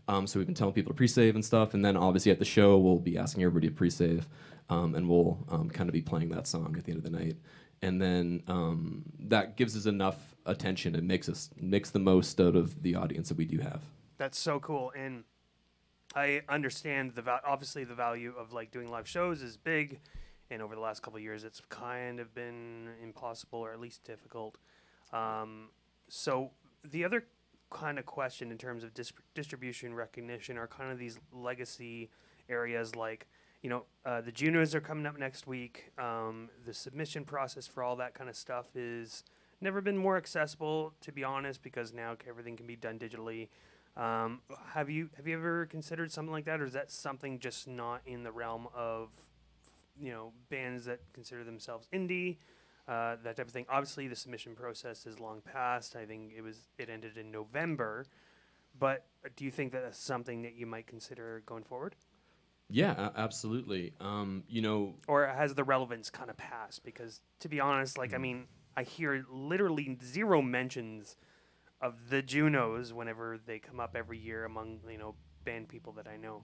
So we've been telling people to pre-save and stuff, and then obviously at the show we'll be asking everybody to pre-save, and we'll kind of be playing that song at the end of the night. And then that gives us enough attention and makes the most out of the audience that we do have. That's so cool. And I understand obviously the value of like doing live shows is big, and over the last couple of years it's kind of been impossible or at least difficult. So the other kind of question in terms of distribution recognition are kind of these legacy areas like the Junos are coming up next week. The submission process for all that kind of stuff is never been more accessible, to be honest, because now everything can be done digitally. Have you ever considered something like that, or is that something just not in the realm of bands that consider themselves indie, that type of thing? Obviously, the submission process is long past. I think it ended in November, but do you think that that's something that you might consider going forward? Yeah, absolutely. Or has the relevance kind of passed? Because to be honest, I hear literally zero mentions of the Junos whenever they come up every year among band people that I know.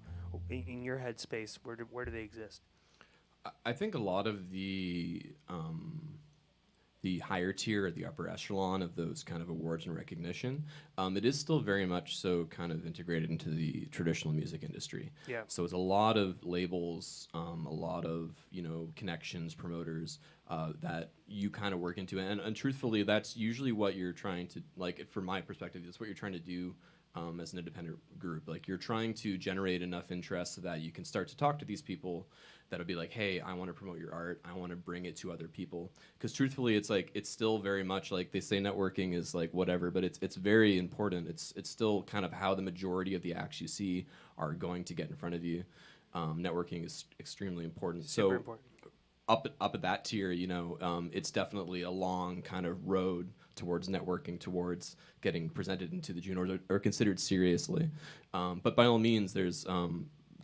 In your headspace, where do they exist? I think a lot of the higher tier or the upper echelon of those kind of awards and recognition, it is still very much so kind of integrated into the traditional music industry. Yeah. So it's a lot of labels, a lot of connections, promoters that you kind of work into, and truthfully, that's usually what you're trying to from my perspective, that's what you're trying to do. As an independent group, like you're trying to generate enough interest so that you can start to talk to these people that'll be like, hey, I want to promote your art, I want to bring it to other people. Because truthfully, it's still very much like they say networking is like whatever, but it's very important. It's still kind of how the majority of the acts you see are going to get in front of you. Networking is extremely important. Super important. Up at that tier, it's definitely a long kind of road towards networking, towards getting presented into the Junos or considered seriously. But by all means, there's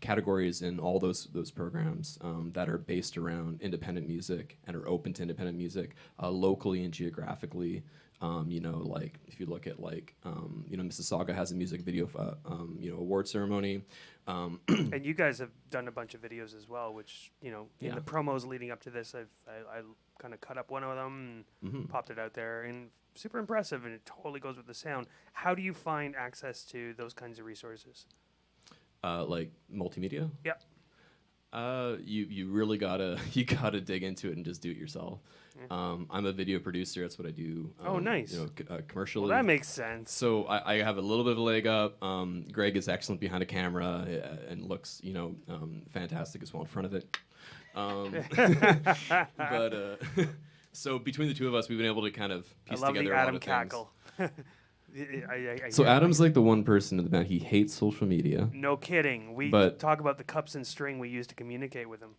categories in all those programs that are based around independent music and are open to independent music locally and geographically. Like if you look at Mississauga has a music video award ceremony. And you guys have done a bunch of videos as well, which in the promos leading up to this, I kind of cut up one of them and popped it out there, and super impressive, and it totally goes with the sound. How do you find access to those kinds of resources? Like multimedia? Yep. You really gotta dig into it and just do it yourself. I'm a video producer. That's what I do. Oh, nice. Commercially. Well, that makes sense. So I have a little bit of a leg up. Greg is excellent behind a camera and looks fantastic as well in front of it. But so between the two of us, we've been able to kind of piece together a lot of cackle. So Adam's like the one person in the band. He hates social media. No kidding. We talk about the cups and string we use to communicate with him.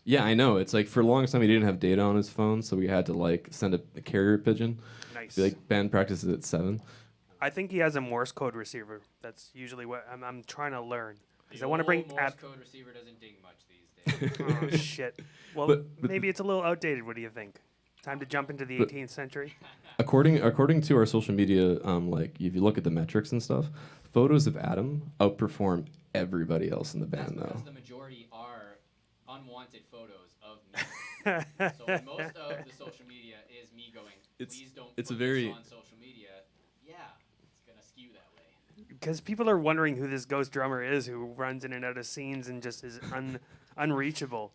Yeah, I know. It's like for the longest time he didn't have data on his phone, so we had to like send a carrier pigeon. Nice. Be like band practices at 7. I think he has a Morse code receiver. That's usually what I'm trying to learn. Because I want to bring Morse code receiver doesn't ding much these days. Oh shit. Well, but maybe it's a little outdated. What do you think? Time to jump into the 18th century? According to our social media, like if you look at the metrics and stuff, photos of Adam outperform everybody else in the band, That's though. because the majority are unwanted photos of me. So most of the social media is me going, please don't put this on social media. Yeah, it's going to skew that way. Because people are wondering who this ghost drummer is who runs in and out of scenes and just is unreachable.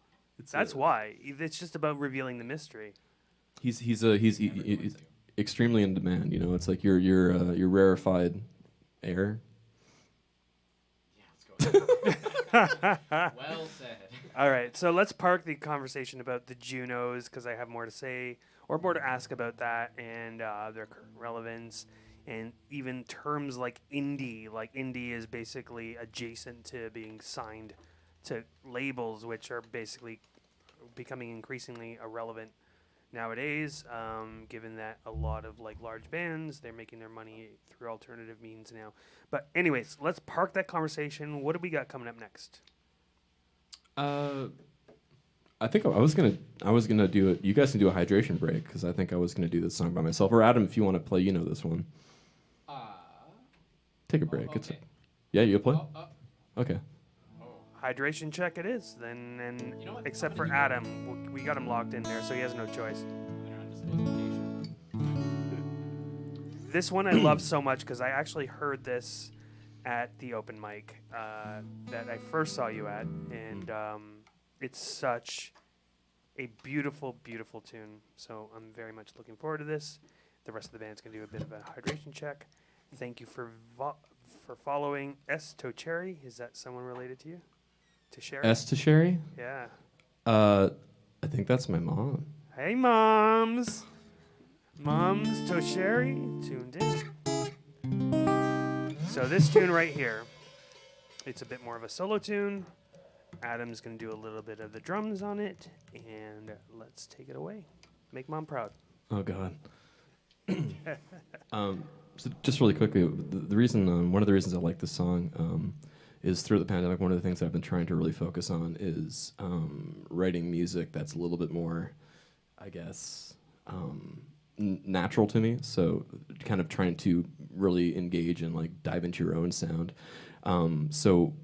That's why. It's just about revealing the mystery. He's extremely in demand. It's like your rarefied air. Yeah, let's go. Well said. All right, so let's park the conversation about the Junos because I have more to say or more to ask about that and their current relevance, and even terms like indie. Like indie is basically adjacent to being signed to labels, which are basically becoming increasingly irrelevant nowadays, given that a lot of like large bands, they're making their money through alternative means now. But anyways, let's park that conversation. What do we got coming up next? I think I was gonna do it. You guys can do a hydration break because I think I was gonna do this song by myself. Or Adam, if you want to play, this one. Take a break. Okay. Yeah, you play. Okay. Hydration check it is. Then, and You know what? except for Adam, we got him locked in there, so he has no choice. This one I love so much because I actually heard this at the open mic that I first saw you at, and it's such a beautiful, beautiful tune. So I'm very much looking forward to this. The rest of the band's gonna do a bit of a hydration check. Thank you for following S. Tocheri. Is that someone related to you? To Sherry? S to Sherry? Yeah. I think that's my mom. Hey, moms. Moms Tocheri tuned in. So this tune right here, it's a bit more of a solo tune. Adam's going to do a little bit of the drums on it, and let's take it away. Make mom proud. Oh, God. So just really quickly, the reason, one of the reasons I like this song is through the pandemic, one of the things that I've been trying to really focus on is writing music that's a little bit more, I guess, natural to me. So kind of trying to really engage and like dive into your own sound. So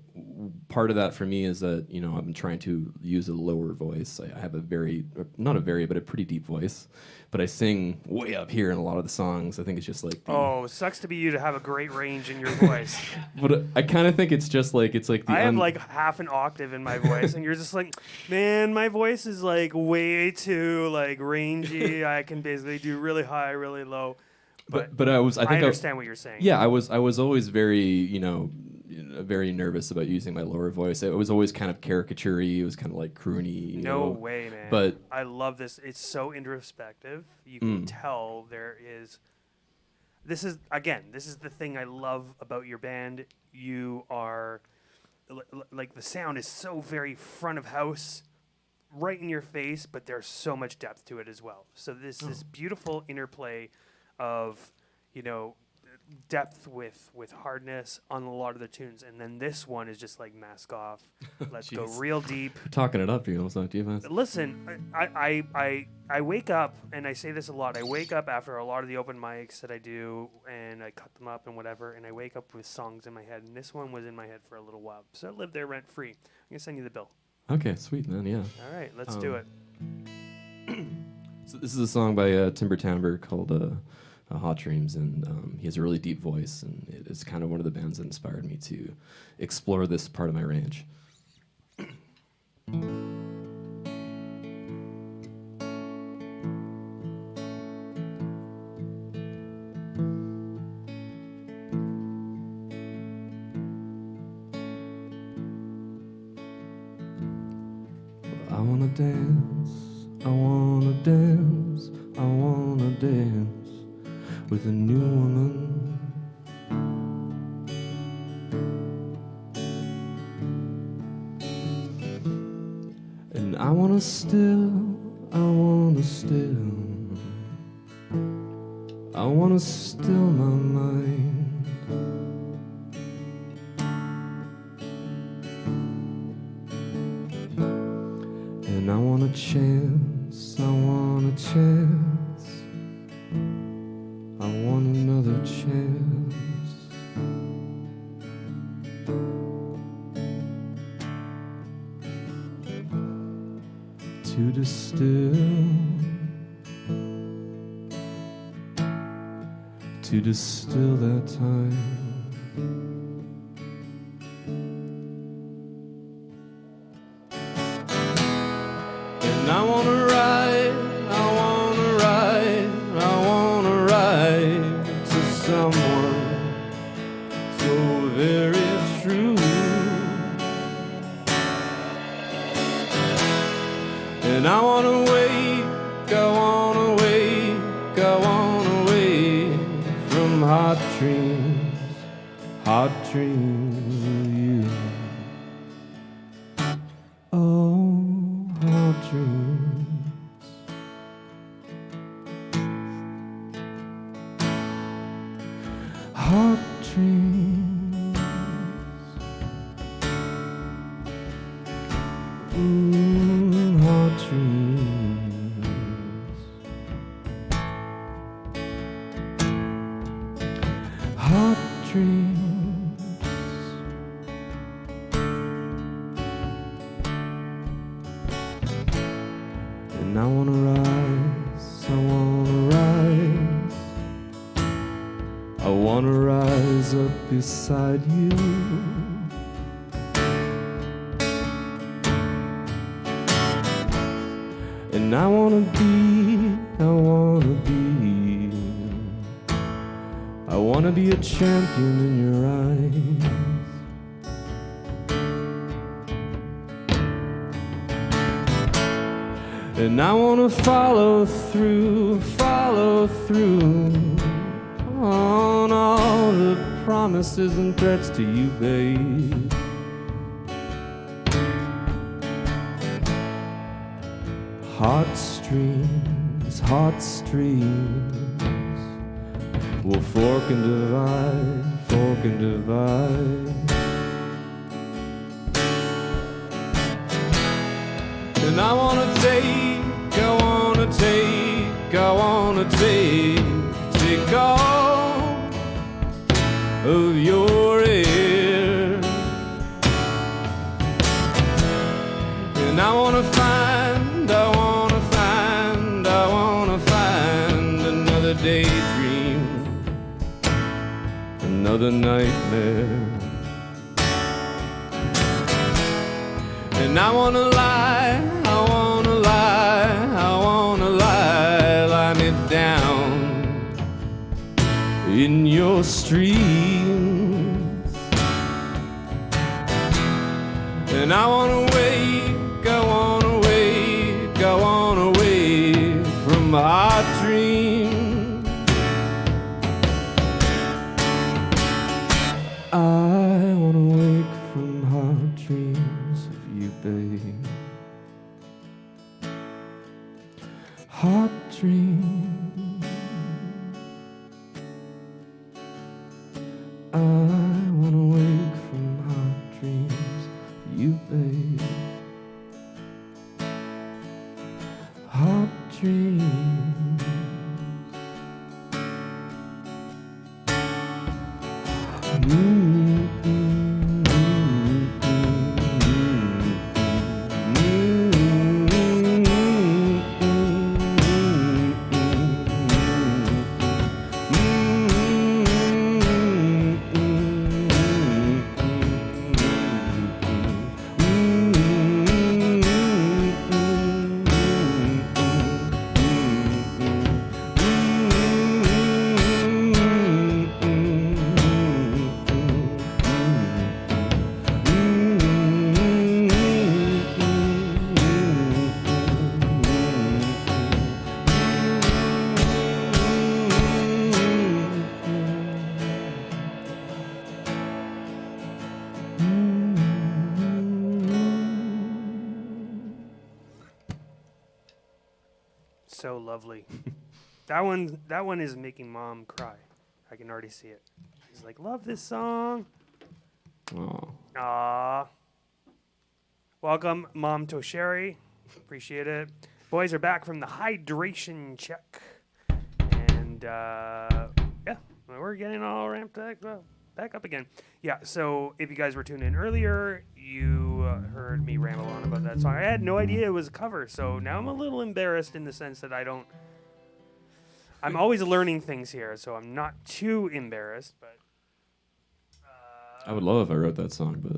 part of that for me is that, I've been trying to use a lower voice. I have but a pretty deep voice, but I sing way up here in a lot of the songs. I think it's just like... sucks to be you to have a great range in your voice. But I kind of think it's just like, I have like half an octave in my voice, and you're just like, man, my voice is like way too like rangy. I can basically do really high, really low. But I understand what you're saying. Yeah, I was always very, very nervous about using my lower voice. It was always kind of caricature-y. It was kind of like croony. No way, man. But I love this. It's so introspective. You can tell there is... This is the thing I love about your band. You are... like, the sound is so very front of house, right in your face, but there's so much depth to it as well. So this beautiful interplay of, depth with hardness on a lot of the tunes, and then this one is just like mask off. Let's go Jeez. real deep. Talking it up, you almost not defense. Listen, I wake up, and I say this a lot. I wake up after a lot of the open mics that I do, and I cut them up and whatever, and I wake up with songs in my head, and this one was in my head for a little while, so it lived there rent free. I'm gonna send you the bill. Okay, sweet, man, yeah. All right, let's do it. So this is a song by Timber Timbre called Hot Dreams, and he has a really deep voice, and it is kind of one of the bands that inspired me to explore this part of my range. I wanna dance, I wanna dance, I wanna dance with a new woman. And I wanna still, I wanna still, I wanna still my mind. And I want a chance, I want a chance, I want another chance. To distill that time. And I wanna ride, I wanna ride, I wanna ride to someone so very true. And I wanna wake, I wanna wake, I wanna wake from hot dreams of you. Oh, hot dreams. Hot dreams. Hot dreams. Hot dreams. And I wanna rise, I wanna rise, I wanna rise up beside you. And I wanna be, I wanna be a champion in your eyes. And I wanna follow through on all the promises and threats to you, babe. Hot streams will fork and divide. And I wanna take all of your air. And I wanna find another daydream, another nightmare. And I wanna lie me down in your streams. And I wanna wake from hot dreams. I wanna wake from hot dreams of you, babe. Hot dreams. I wanna wake from hot dreams, you babe. Hot dreams. So lovely. That one is making Mom cry. I can already see it. She's like, love this song. Oh. Aww. Welcome, Mom Tosheri. Appreciate it. Boys are back from the hydration check. And, yeah, we're getting all ramped back up again. Yeah, so if you guys were tuned in earlier, you heard me ramble on about that song. I had no idea it was a cover, so now I'm a little embarrassed in the sense that I'm always learning things here, so I'm not too embarrassed, but... I would love if I wrote that song, but...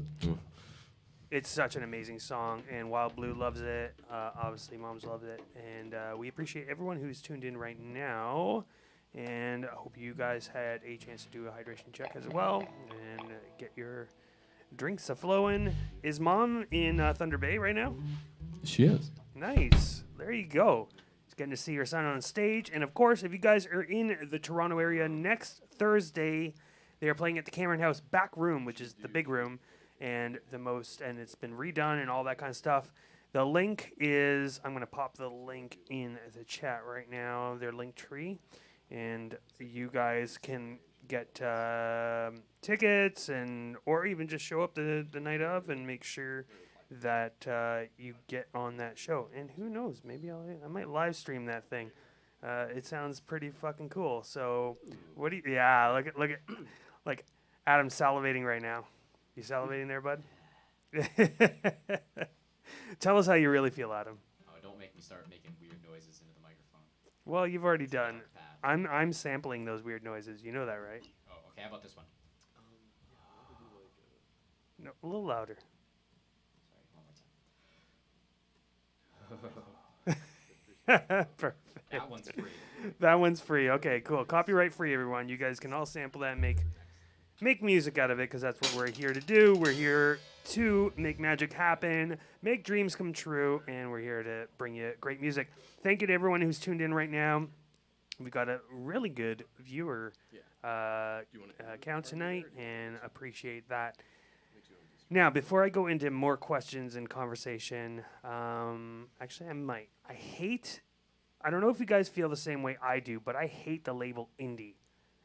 It's such an amazing song, and Wild Blue loves it. Obviously, Mom's loves it, and we appreciate everyone who's tuned in right now. And I hope you guys had a chance to do a hydration check as well, and get your drinks a-flowing. Is Mom in Thunder Bay right now? She is. Nice. There you go. It's getting to see your son on stage. And, of course, if you guys are in the Toronto area next Thursday, they are playing at the Cameron House back room, which is the big room. And it's been redone and all that kind of stuff. The link is, I'm going to pop the link in the chat right now, their link tree. And you guys can get tickets or even just show up the night of and make sure that you get on that show. And who knows, maybe I might live stream that thing. It sounds pretty fucking cool. So look at like Adam's salivating right now. You salivating there, bud? Tell us how you really feel, Adam. Oh, don't make me start making weird noises into the microphone. Well, you've already done. I'm sampling those weird noises. You know that, right? Oh, okay. How about this one? No, a little louder. Sorry, one more time. Perfect. That one's free. That one's free. Okay, cool. Copyright free, everyone. You guys can all sample that and make music out of it, because that's what we're here to do. We're here to make magic happen, make dreams come true, and we're here to bring you great music. Thank you to everyone who's tuned in right now. We got a really good viewer count tonight, and appreciate that. Now, before I go into more questions and conversation, actually, I don't know if you guys feel the same way I do, but I hate the label indie.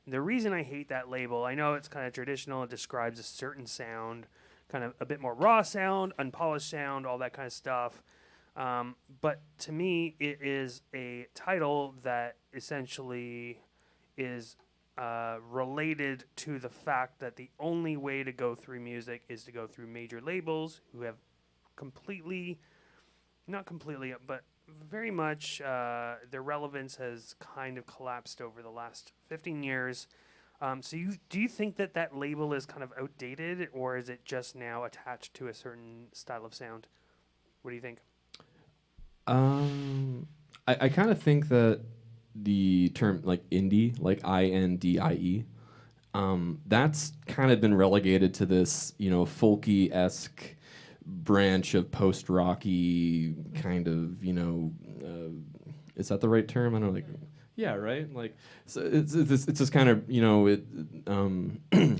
And the reason I hate that label, I know it's kind of traditional, it describes a certain sound, kind of a bit more raw sound, unpolished sound, all that kind of stuff. But to me, it is a title that essentially is related to the fact that the only way to go through music is to go through major labels who have not completely, but very much their relevance has kind of collapsed over the last 15 years. So do you think that label is kind of outdated, or is it just now attached to a certain style of sound? What do you think? I kind of think that the term like indie, like INDIE, that's kind of been relegated to this, folky-esque branch of post-rocky kind of, is that the right term? I don't know, yeah, right? Like, so it's just kind of,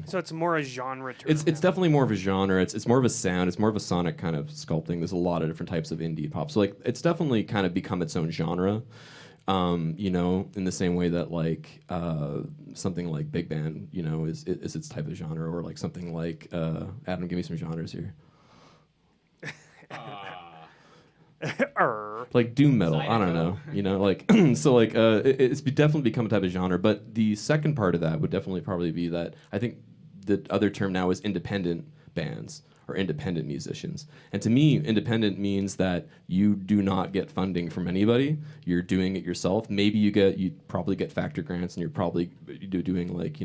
So it's more a genre term. It's definitely more of a genre. It's more of a sound. It's more of a sonic kind of sculpting. There's a lot of different types of indie pop. So, it's definitely kind of become its own genre. You know, in the same way that like something like big band, you know, is its type of genre, or like something like Adam, give me some genres here. Like doom metal, I don't know, you know, like so like it's definitely become a type of genre. But the second part of that would definitely probably be that I think the other term now is independent bands or independent musicians. And to me, independent means that you do not get funding from anybody. You're doing it yourself. Maybe you probably get factor grants, and you're probably doing like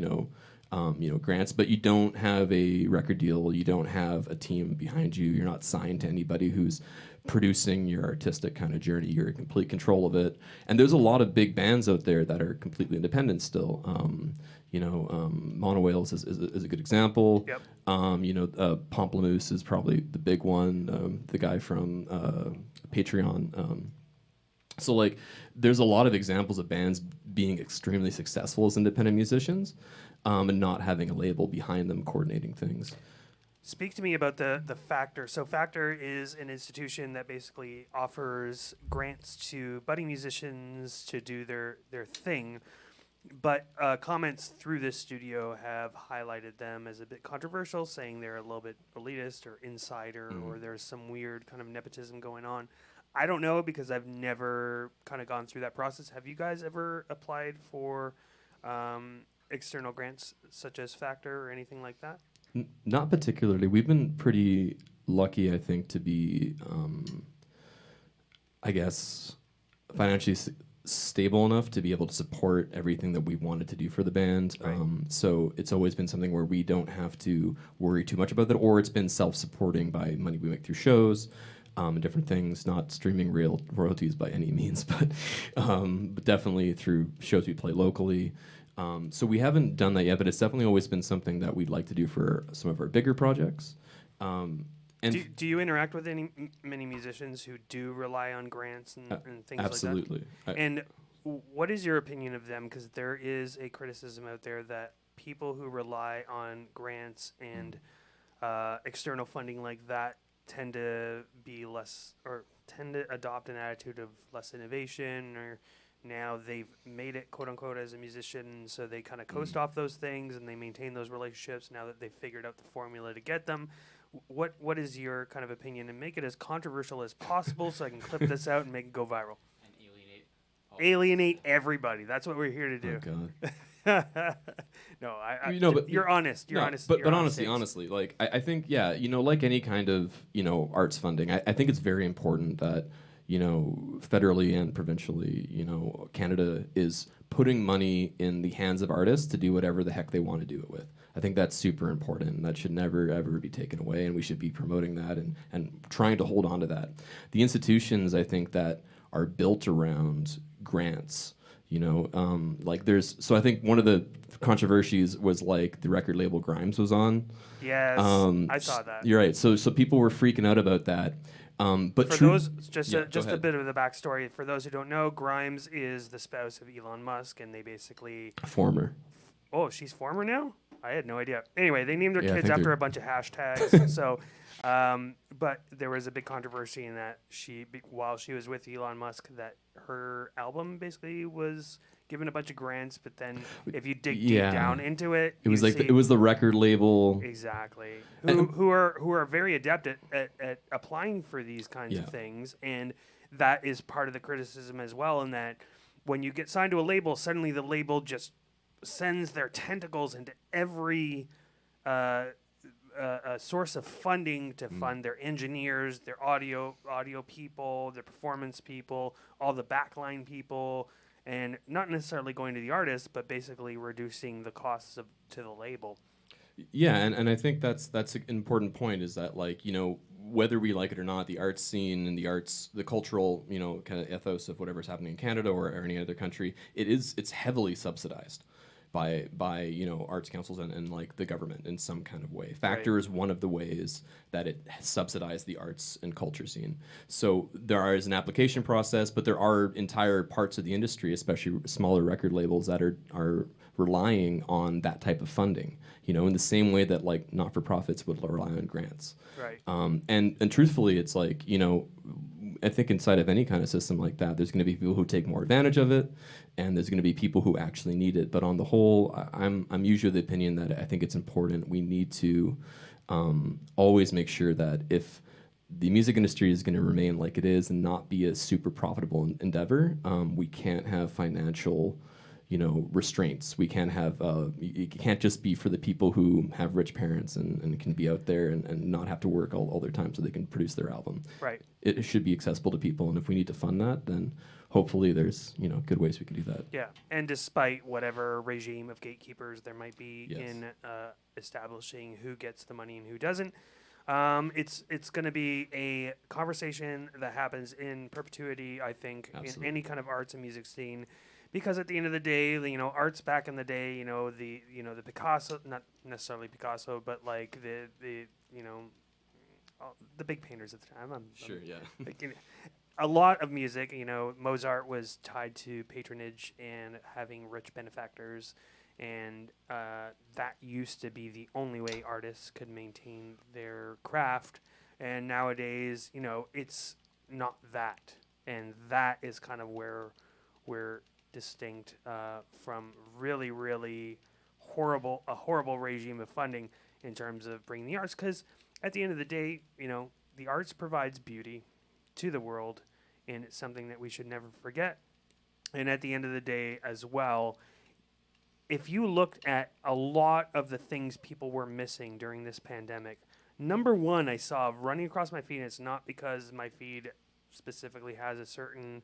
grants, but you don't have a record deal. You don't have a team behind you. You're not signed to anybody who's producing your artistic kind of journey. You're in complete control of it. And there's a lot of big bands out there that are completely independent still. Mono Whales is a good example. Yep. Pomplamoose is probably the big one. The guy from Patreon. So like, there's a lot of examples of bands being extremely successful as independent musicians, and not having a label behind them coordinating things. Speak to me about the Factor. So Factor is an institution that basically offers grants to budding musicians to do their thing. But comments through this studio have highlighted them as a bit controversial, saying they're a little bit elitist or insider, or there's some weird kind of nepotism going on. I don't know, because I've never kind of gone through that process. Have you guys ever applied for external grants such as Factor or anything like that? Not particularly. We've been pretty lucky, I think, to be, financially stable enough to be able to support everything that we wanted to do for the band. Right. So it's always been something where we don't have to worry too much about that, or it's been self-supporting by money we make through shows and different things, not streaming royalties by any means, but definitely through shows we play locally. So we haven't done that yet, but it's definitely always been something that we'd like to do for some of our bigger projects. Do you interact with many musicians who do rely on grants and things absolutely. like that? And what is your opinion of them? Because there is a criticism out there that people who rely on grants and external funding like that tend to adopt an attitude of less innovation, or now they've made it, quote unquote, as a musician, so they kind of coast off those things and they maintain those relationships now that they've figured out the formula to get them. What is your kind of opinion? And make it as controversial as possible so I can clip this out and make it go viral. And alienate everybody. That's what we're here to do. Oh, God. No, but you're honest. You're honest. But honestly, like I think, like any kind of arts funding, I think it's very important that federally and provincially, Canada is putting money in the hands of artists to do whatever the heck they want to do it with. I think that's super important, and that should never, ever be taken away, and we should be promoting that and trying to hold on to that. The institutions, I think, that are built around grants, so I think one of the controversies was like the record label Grimes was on. Yes, I saw that. You're right. So people were freaking out about that. But for those, just a bit of the backstory. For those who don't know, Grimes is the spouse of Elon Musk, and they basically former. Oh, she's former now? I had no idea. Anyway, they named their kids after a bunch of hashtags. So, but there was a big controversy in that while she was with Elon Musk, that her album basically was given a bunch of grants. But then, if you dig deep down into it, it was it was the record label exactly who are very adept at applying for these kinds of things, and that is part of the criticism as well. In that, when you get signed to a label, suddenly the label just sends their tentacles into every source of funding to fund their engineers, their audio people, their performance people, all the backline people, and not necessarily going to the artist, but basically reducing the costs to the label. Yeah, and I think that's an important point, is that whether we like it or not, the arts scene and the cultural kind of ethos of whatever's happening in Canada or any other country, it's heavily subsidized by arts councils and like the government in some kind of way. Factor is one of the ways that it subsidized the arts and culture scene. So there is an application process, but there are entire parts of the industry, especially smaller record labels, that are relying on that type of funding, in the same way that like not-for-profits would rely on grants. Right. And truthfully, it's like, I think inside of any kind of system like that, there's going to be people who take more advantage of it, and there's going to be people who actually need it. But on the whole, I'm usually of the opinion that I think it's important. We need to always make sure that if the music industry is going to remain like it is and not be a super profitable endeavor, we can't have financial, restraints. We can't have, it can't just be for the people who have rich parents and can be out there and not have to work all their time so they can produce their album. Right. It should be accessible to people, and if we need to fund that, then hopefully there's, good ways we can do that. Yeah, and despite whatever regime of gatekeepers there might be Yes. in establishing who gets the money and who doesn't, it's going to be a conversation that happens in perpetuity, I think, Absolutely. in any kind of arts and music scene. Because at the end of the day, arts back in the day, the Picasso, not necessarily Picasso, but like the big painters at the time. Yeah. Like, a lot of music, Mozart was tied to patronage and having rich benefactors, and that used to be the only way artists could maintain their craft. And nowadays, it's not that, and that is kind of where we're distinct from really, really a horrible regime of funding in terms of bringing the arts. Because at the end of the day, the arts provides beauty to the world, and it's something that we should never forget. And at the end of the day as well, if you looked at a lot of the things people were missing during this pandemic, number one I saw running across my feed, and it's not because my feed specifically has a certain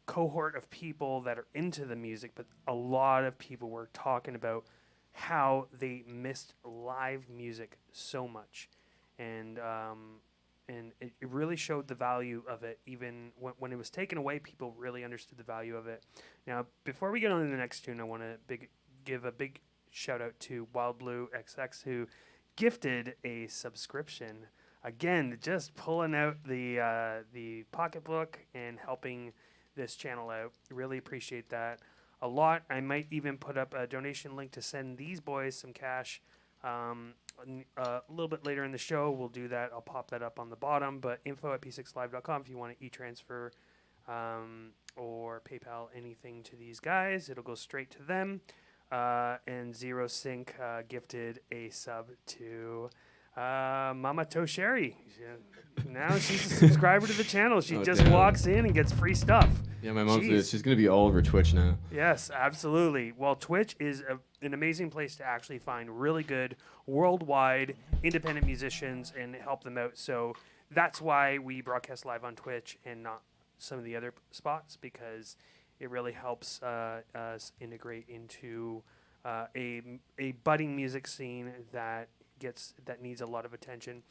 cohort of people that are into the music, but a lot of people were talking about how they missed live music so much. And it really showed the value of it. Even when it was taken away, people really understood the value of it. Now, before we get on to the next tune, I want to give a big shout out to Wild Blue XX, who gifted a subscription. Again, just pulling out the pocketbook and helping this channel out. Really appreciate that a lot. I might even put up a donation link to send these boys some cash. A little bit later in the show, we'll do that. I'll pop that up on the bottom. But info@p6live.com if you want to e-transfer or PayPal anything to these guys. It'll go straight to them. And Zero Sync gifted a sub to Mama Tosheri. Now she's a subscriber to the channel. She just walks in and gets free stuff. Yeah, my mom says she's going to be all over Twitch now. Yes, absolutely. Well, Twitch is an amazing place to actually find really good worldwide independent musicians and help them out. So that's why we broadcast live on Twitch and not some of the other spots, because it really helps us integrate into a budding music scene that needs a lot of attention.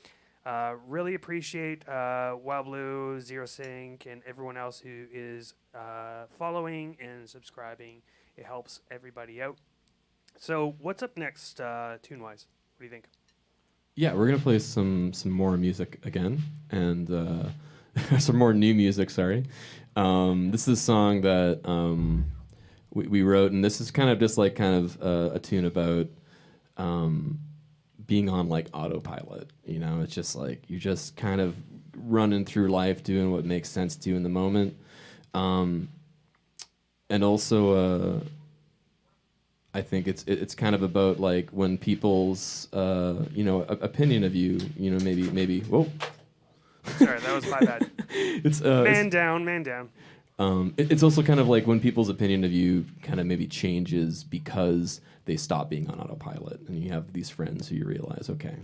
Really appreciate Wild Blue, Zero Sync, and everyone else who is following and subscribing. It helps everybody out. So what's up next, tune-wise? What do you think? Yeah, we're going to play some more music again, and some more new music, sorry. This is a song that we wrote, and this is kind of just like a tune about being on like autopilot. It's just like you're just kind of running through life doing what makes sense to you in the moment. And also I think it's kind of about like when people's opinion of you, maybe whoa. Sorry, that was my bad. It's man down. It's also kind of like when people's opinion of you kind of maybe changes because they stop being on autopilot, and you have these friends who you realize, okay,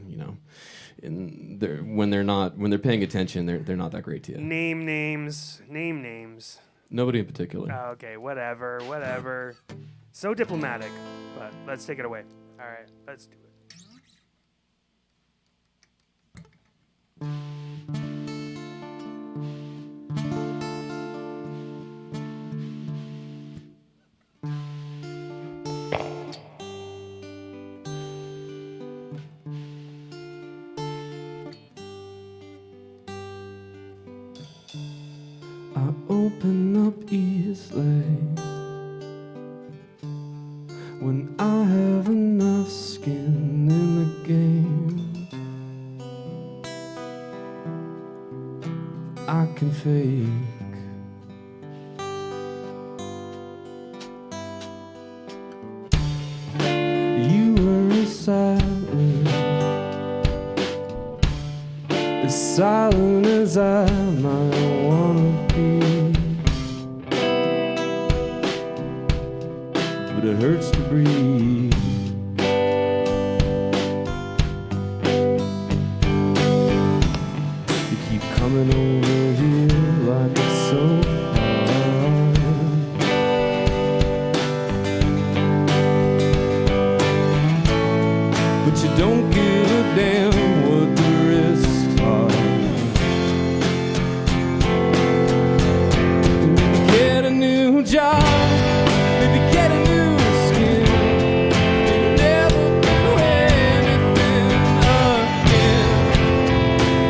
and when they're paying attention, they're not that great to you. Name names. Nobody in particular. Okay, whatever. So diplomatic, but let's take it away. All right, let's do it. I open up easily when I have enough skin in the game. can fake. You were silent, as silent as I might wanna be, but it hurts to breathe. You keep coming over here like it's so hard, but you don't give a damn what the risks are. Maybe get a new job, maybe get a new skill, maybe never do anything again.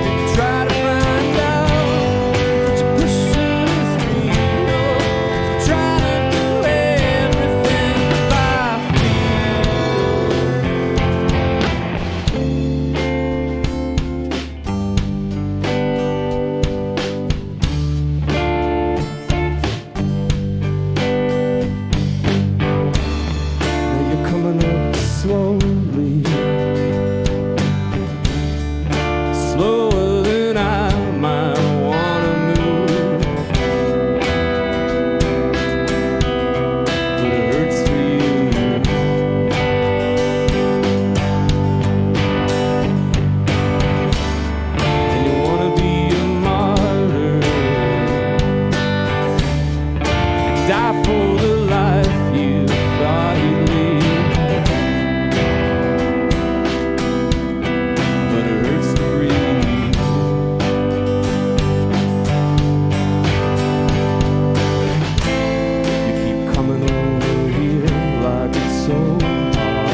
Maybe try to find out what you're pushing is real. So try to do everything by Now you're coming up slowly, slower than I might wanna move, but it hurts for you. And you wanna be a martyr, die for the life you thought you'd lead, but it hurts to breathe. You keep coming over here like it's so hard,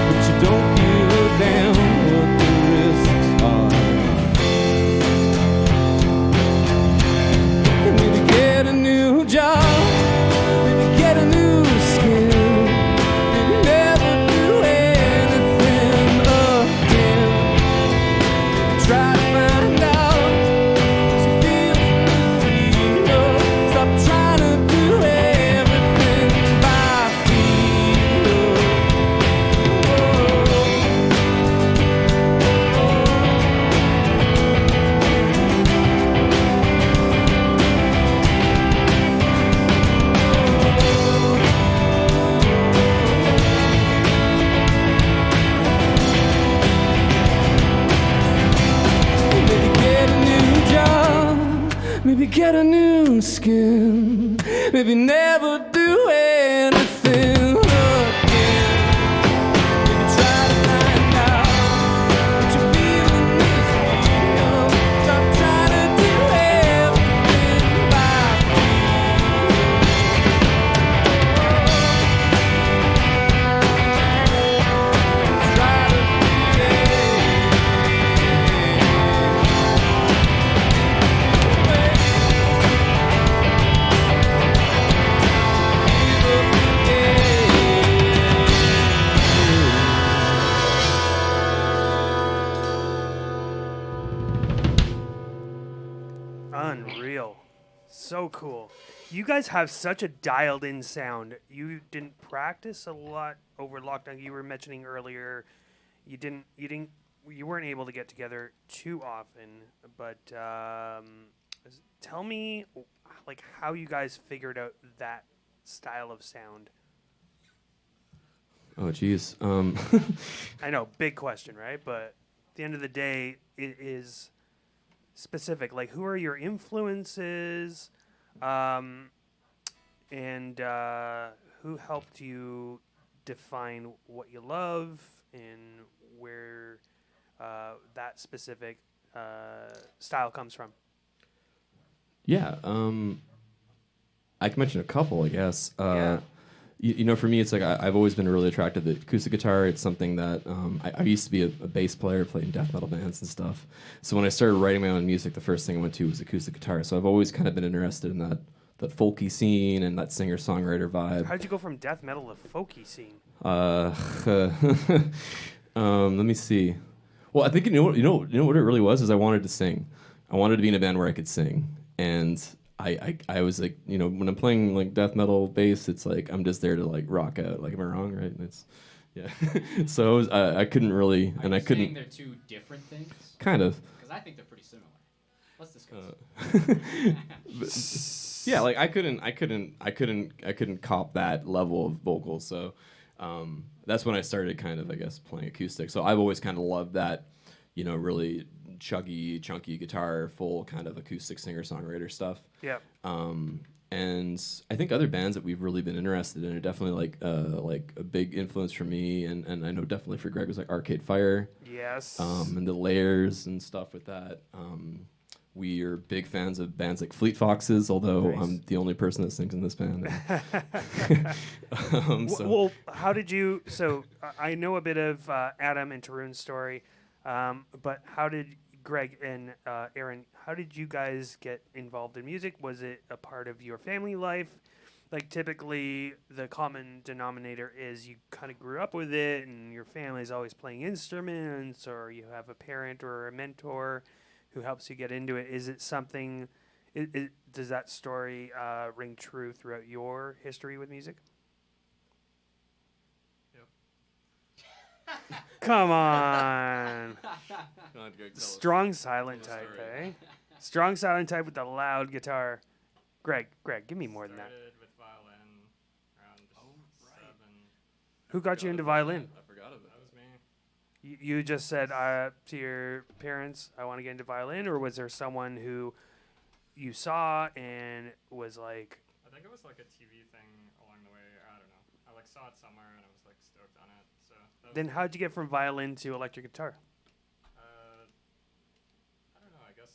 but you don't give a damn what the risks are. Maybe get a new job, maybe get a new skill, maybe never do anything again. Maybe try to find out what you feel is real. Stop trying to do everything by feel. Maybe get a new job, maybe get a new skin, maybe never do anything again. Maybe try to find out what you feeling is real. Stop trying to do everything by feel. Try to Unreal. So cool. You guys have such a dialed in sound. You didn't practice a lot over lockdown. You were mentioning earlier you weren't able to get together too often, but tell me like how you guys figured out that style of sound. Oh, geez. I know, big question, right? But at the end of the day, it is specific. Like, who are your influences, and who helped you define what you love and where that specific style comes from? Yeah, I can mention a couple, I guess. Yeah. You know, for me, it's like I've always been really attracted to the acoustic guitar. It's something that I used to be a bass player, playing death metal bands and stuff. So when I started writing my own music, the first thing I went to was acoustic guitar. So I've always kind of been interested in that folky scene and that singer-songwriter vibe. How'd you go from death metal to folky scene? Let me see. Well, I think what it really was is I wanted to sing. I wanted to be in a band where I could sing, and I was like, when I'm playing like death metal bass, it's like I'm just there to like rock out. Like, am I wrong? Right? And it's yeah. So it was, I couldn't really, Are and you I couldn't. saying they're two different things? Kind of. Because I think they're pretty similar. Let's discuss. Yeah, like I couldn't cop that level of vocals. So that's when I started kind of, I guess, playing acoustic. So I've always kind of loved that, really chunky guitar, full kind of acoustic singer-songwriter stuff. Yeah. And I think other bands that we've really been interested in are definitely like a big influence for me, and I know definitely for Greg was like Arcade Fire. Yes. And the layers and stuff with that. We are big fans of bands like Fleet Foxes, although Nice. I'm the only person that sings in this band. Well, how did you? So I know a bit of Adam and Tarun's story, but how did Greg and Aaron? How did you guys get involved in music? Was it a part of your family life? Like typically, the common denominator is you kind of grew up with it, and your family's always playing instruments, or you have a parent or a mentor who helps you get into it. Is it something? Does that story ring true throughout your history with music? Yep. Come on. Strong silent type, eh? Strong silent type with the loud guitar. Greg, give me more than that. Started with violin around 7. Who got you into violin? I forgot about That was me. You just said to your parents, I want to get into violin, or was there someone who you saw and was like, I think it was like a TV thing along the way. I don't know. I like saw it somewhere and I was like stoked on it. So that was then how'd you get from violin to electric guitar? I don't know. I guess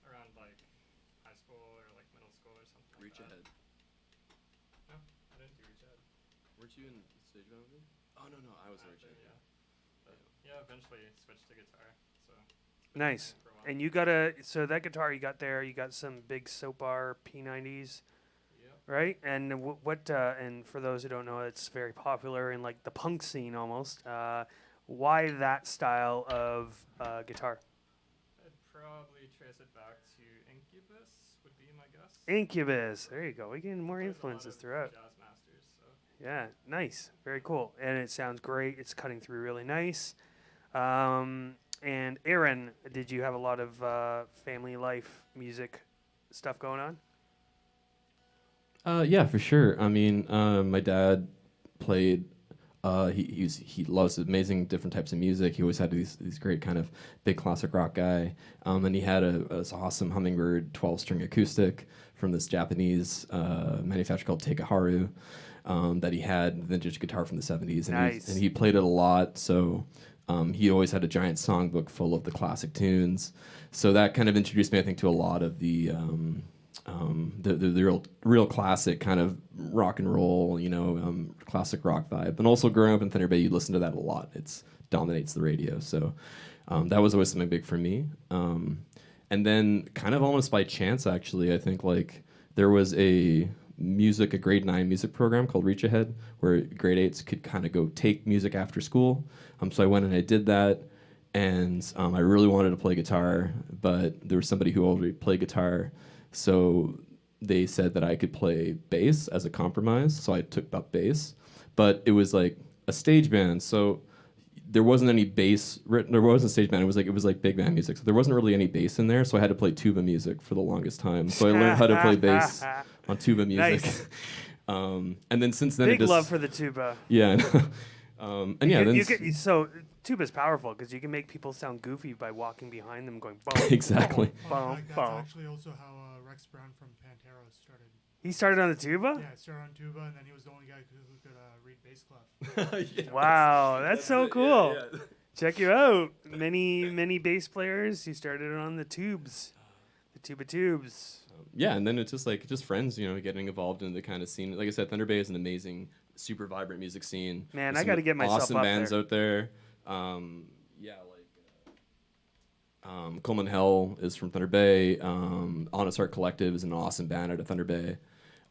around like high school or like middle school or something. Reach like that. Ahead. No, I didn't do Reach Ahead. Weren't you in stage band with me? Oh no, I was in Reach Ahead. Yeah. But yeah, eventually switched to guitar. So Nice. for a while. And you so that guitar you got there, you got some big Sopar P90s, Yep. right? And and for those who don't know, it's very popular in like the punk scene almost. Why that style of guitar? I'd probably trace it back to Incubus would be my guess. Incubus. There you go. We're getting more There's a lot influences of throughout. Jazz masters. So Yeah, nice. Very cool. And it sounds great. It's cutting through really nice. And Aaron, did you have a lot of family life music stuff going on? Yeah, for sure. I mean, my dad played. He loves amazing different types of music. He always had these great kind of big classic rock guy. And he had this awesome Hummingbird 12-string acoustic from this Japanese manufacturer called Takeharu. That he had vintage guitar from the 70s, and Nice. and he played it a lot. So he always had a giant songbook full of the classic tunes. So that kind of introduced me, I think, to a lot of the real classic kind of rock and roll, classic rock vibe. And also growing up in Thunder Bay, you listen to that a lot. It dominates the radio. So that was always something big for me. And then kind of almost by chance, actually, I think like there was a grade 9 music program called Reach Ahead, where grade 8s could kind of go take music after school. So I went and I did that, and I really wanted to play guitar, but there was somebody who already played guitar, so they said that I could play bass as a compromise, so I took up bass, but it was like a stage band, so there wasn't any bass written. There wasn't a stage band. It was like big band music. So there wasn't really any bass in there. So I had to play tuba music for the longest time. So I learned how to play bass on tuba music. Nice. And then since then, Big love for the tuba. Yeah. And yeah, then So tuba's powerful because you can make people sound goofy by walking behind them, going boom, Exactly. boom, Fun boom, fact, that's boom. actually also how Rex Brown from Pantera started. He started on the tuba. Yeah, it started on tuba, and then he was the only guy who could read bass clef. Yeah. Wow, that's so cool. Yeah. Check you out. Many bass players. He started on the tubes, the tuba tubes. Yeah, and then it's just friends, getting involved in the kind of scene. Like I said, Thunder Bay is an amazing, super vibrant music scene. Man, There's I gotta some get myself awesome up bands there. out there. Coleman Hell is from Thunder Bay. Honest Art Collective is an awesome band out of Thunder Bay.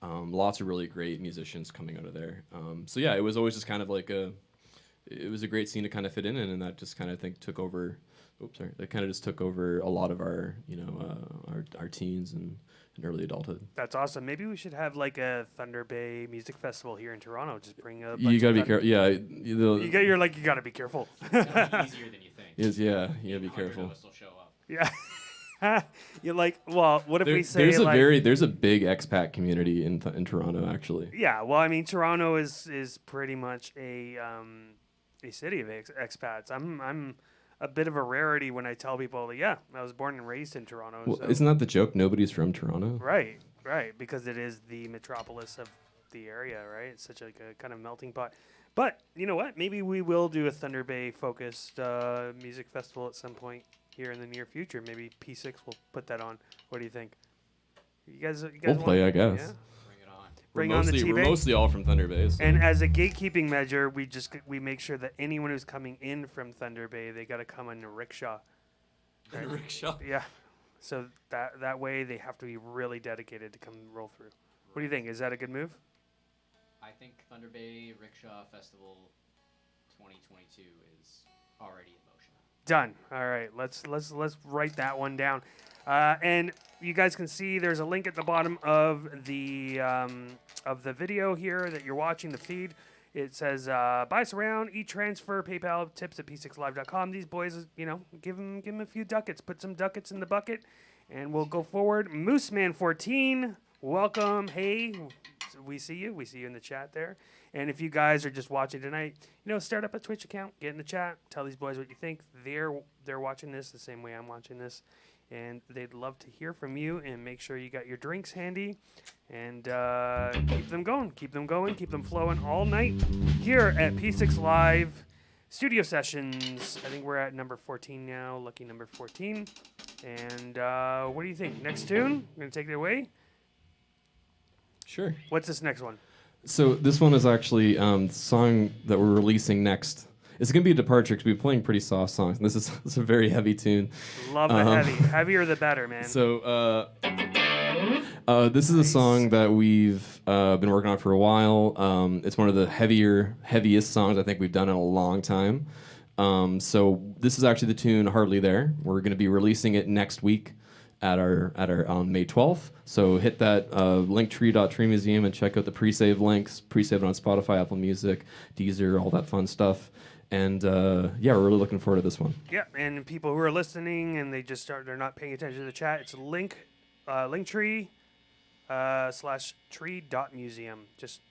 Lots of really great musicians coming out of there. So yeah, it was always just kind of like it was a great scene to kind of fit in, and that just kind of took over. Oops, sorry. That kind of just took over a lot of our, our teens and early adulthood. That's awesome. Maybe we should have like a Thunder Bay Music Festival here in Toronto. Just bring a. You gotta be careful. Yeah, you gotta be careful. It's gonna be easier than you think. Yeah, you gotta be careful. Of us will show up. Yeah. You're like, well, what if we say there's a big expat community in Toronto actually. Yeah, well, I mean, Toronto is pretty much a city of expats. I'm a bit of a rarity when I tell people, I was born and raised in Toronto. Well, so. Isn't that the joke? Nobody's from Toronto. Right, because it is the metropolis of the area, right? It's such a kind of melting pot. But you know what? Maybe we will do a Thunder Bay focused music festival at some point here in the near future. Maybe P6 will put that on. What do you think? You guys we'll play, I guess. Yeah? Bring it on. Bring on the T-Bay. We're mostly all from Thunder Bay. So. And as a gatekeeping measure, we make sure that anyone who's coming in from Thunder Bay, they got to come on a rickshaw. Right? Rickshaw. Yeah. So that way they have to be really dedicated to come roll through. What do you think? Is that a good move? I think Thunder Bay Rickshaw Festival 2022 is already in motion. Done. All right. Let's write that one down. And you guys can see there's a link at the bottom of the video here that you're watching, the feed. It says, buy us around, e-transfer, PayPal, tips at p6live.com. These boys, give them a few ducats. Put some ducats in the bucket, and we'll go forward. Mooseman14, welcome. Hey, we see you. We see you in the chat there. And if you guys are just watching tonight, start up a Twitch account, get in the chat, tell these boys what you think. They're watching this the same way I'm watching this. And they'd love to hear from you, and make sure you got your drinks handy, and keep them going, keep them flowing all night here at P6 Live Studio Sessions. I think we're at number 14 now, lucky number 14. And what do you think? Next tune? We're going to take it away? Sure. What's this next one? So this one is actually the song that we're releasing next. It's going to be a departure because we're playing pretty soft songs. And this is a very heavy tune. Love the heavy. Heavier the better, man. So this is a song that we've been working on for a while. It's one of the heaviest songs I think we've done in a long time. So this is actually the tune "Hardly There." We're going to be releasing it next week at our on May 12th. So hit that linktree.tree museum and check out the pre-save links. Pre-save it on Spotify, Apple Music, Deezer, all that fun stuff. And we're really looking forward to this one. Yeah, and people who are listening and they're not paying attention to the chat, it's linktree /tree.museum. Just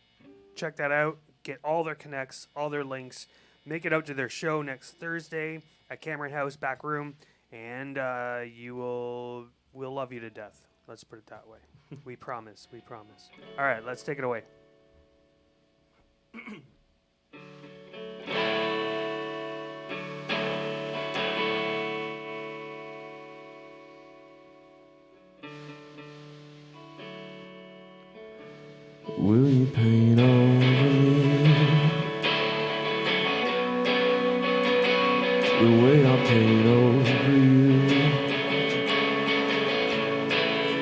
check that out. Get all their connects, all their links. Make it out to their show next Thursday at Cameron House Back Room, and we'll love you to death. Let's put it that way. We promise. We promise. All right, let's take it away. Will you paint over me the way I paint over you?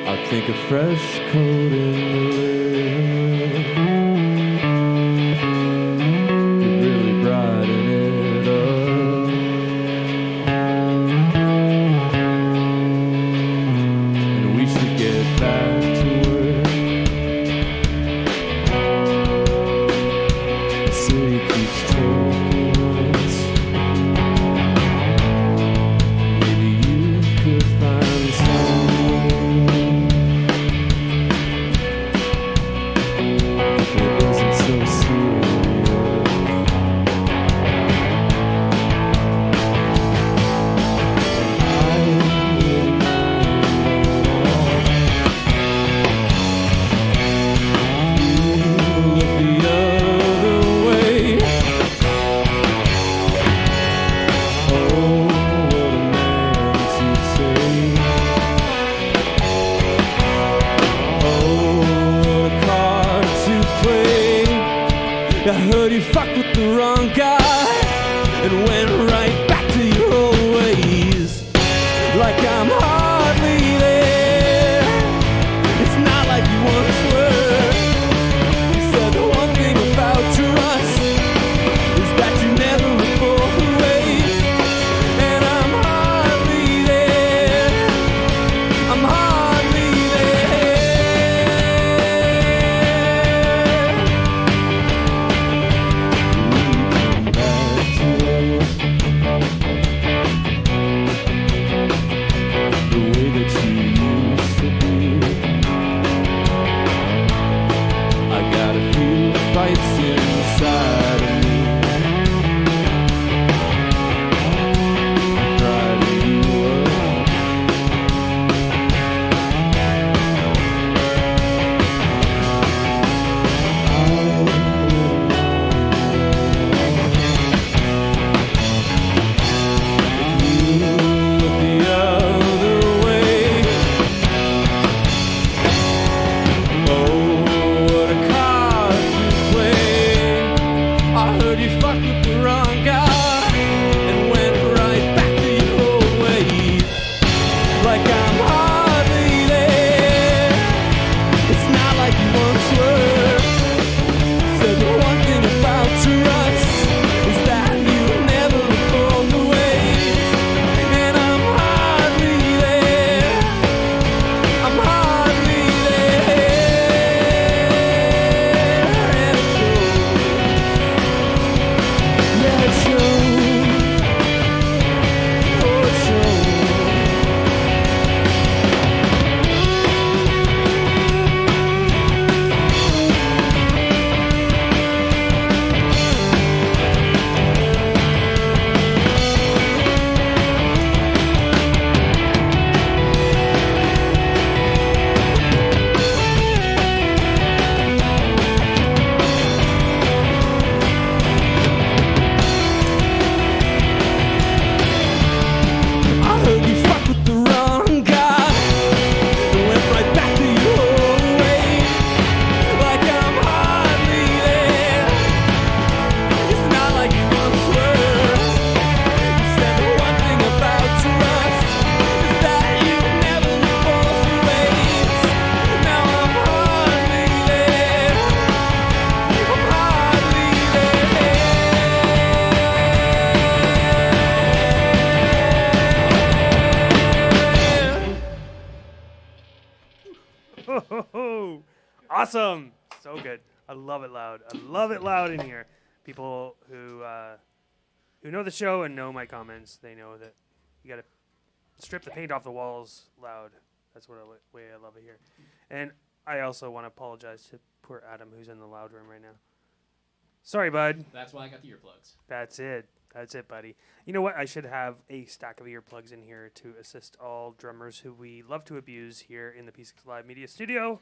I think a fresh coat in the living room could really brighten it up. And we should get back to work. The city keeps taking us. Maybe you could find someone that isn't so serious. I wouldn't mind you look the other way. Oh, what a man to say. Oh, what a card to play. I heard you fucked with the wrong guy and went right back to your old ways. Like I'm hardly there. It's not like you once were. You said the one thing about trust is that you never Awesome. So good. I love it loud. I love it loud in here. People who know the show and know my comments, they know that you got to strip the paint off the walls loud. That's what way I love it here. And I also want to apologize to poor Adam, who's in the loud room right now. Sorry, bud. That's why I got the earplugs. That's it. That's it, buddy. You know what? I should have a stack of earplugs in here to assist all drummers who we love to abuse here in the P6 Live Media Studio.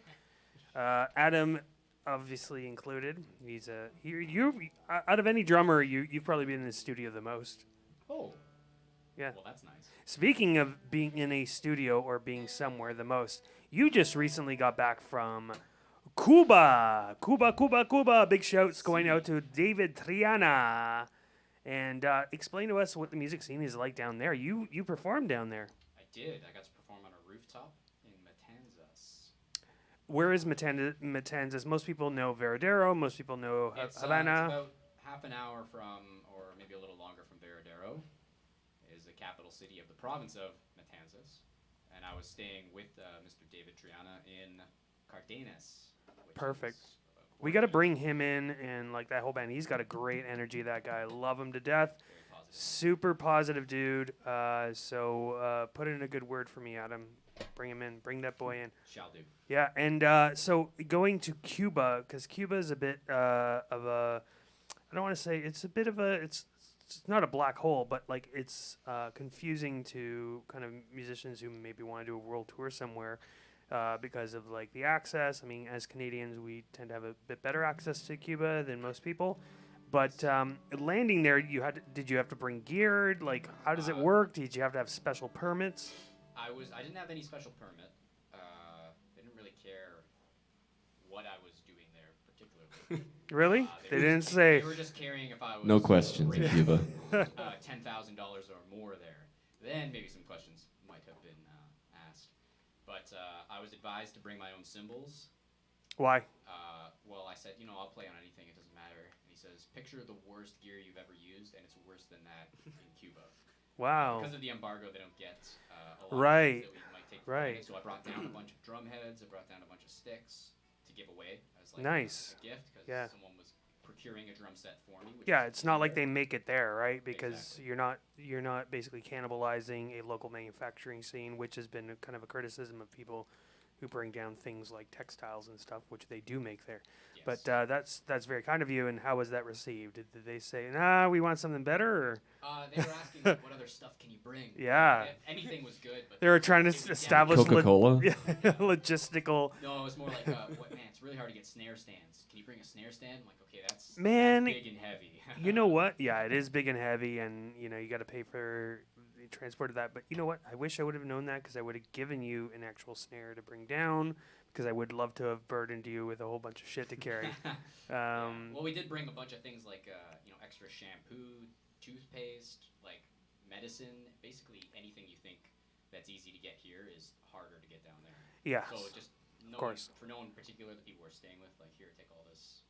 Adam, obviously included. He's you out of any drummer, you've probably been in the studio the most. Oh. Yeah. Well, that's nice. Speaking of being in a studio or being somewhere the most, you just recently got back from Cuba. Cuba. Big shouts going out to David Triana. And explain to us what the music scene is like down there. You performed down there. I did. I got to perform on a rooftop in Matanzas. Where is Matanzas? Most people know Veradero. Most people know It's Havana. about half an hour from, or maybe a little longer from Veradero. It is the capital city of the province of Matanzas. And I was staying with Mr. David Triana in Cardenas. which Perfect. is about We 40 got to minutes. bring him in and like that whole band. He's got a great energy, that guy. Love him to death. Very positive. Super positive dude. So put in a good word for me, Adam. Bring him in. Bring that boy in. Shall do. Yeah, and so going to Cuba, because Cuba is a bit of a, I don't want to say it's a bit of a, it's not a black hole, but like it's confusing to kind of musicians who maybe want to do a world tour somewhere because of like the access. I mean, as Canadians, we tend to have a bit better access to Cuba than most people. But landing there, did you have to bring gear? Like, how does it work? Did you have to have special permits? I didn't have any special permit. They didn't really care what I was doing there particularly. Really? They were didn't just- say. They were just caring if I was No questions in bringing, Cuba. $10,000 or more there. Then maybe some questions might have been asked. But I was advised to bring my own cymbals. Why? Well, I said, I'll play on anything. It doesn't matter. And he says, picture the worst gear you've ever used, and it's worse than that in Cuba. Wow. Because of the embargo, they don't get a lot Right. of things that we might take for Right. granted. So I brought down a bunch of drum heads. I brought down a bunch of sticks to give away as like Nice. a gift because Yeah. someone was procuring a drum set for me. Which Yeah, is it's not like rare. they make it there, right? Because Exactly. you're not basically cannibalizing a local manufacturing scene, which has been kind of a criticism of people who bring down things like textiles and stuff, which they do make there. Yes. But that's very kind of you. And how was that received? Did they say, "Nah, we want something better"? Or They were asking like, what other stuff can you bring? Yeah. Anything was good, but they were trying to it was down establish Coca-Cola? logistical. No, it was more like, what man? It's really hard to get snare stands. Can you bring a snare stand? I'm like, okay, that's Man, big and heavy. You know what? Yeah, it is big and heavy, and you got to pay for the transport of that. But you know what? I wish I would have known that because I would have given you an actual snare to bring down. Because I would love to have burdened you with a whole bunch of shit to carry. Yeah. Well, we did bring a bunch of things like extra shampoo, toothpaste, like medicine. Basically, anything you think that's easy to get here is harder to get down there. Yeah. So just knowing, course. for no one in particular, the people we're staying with, like here, take all this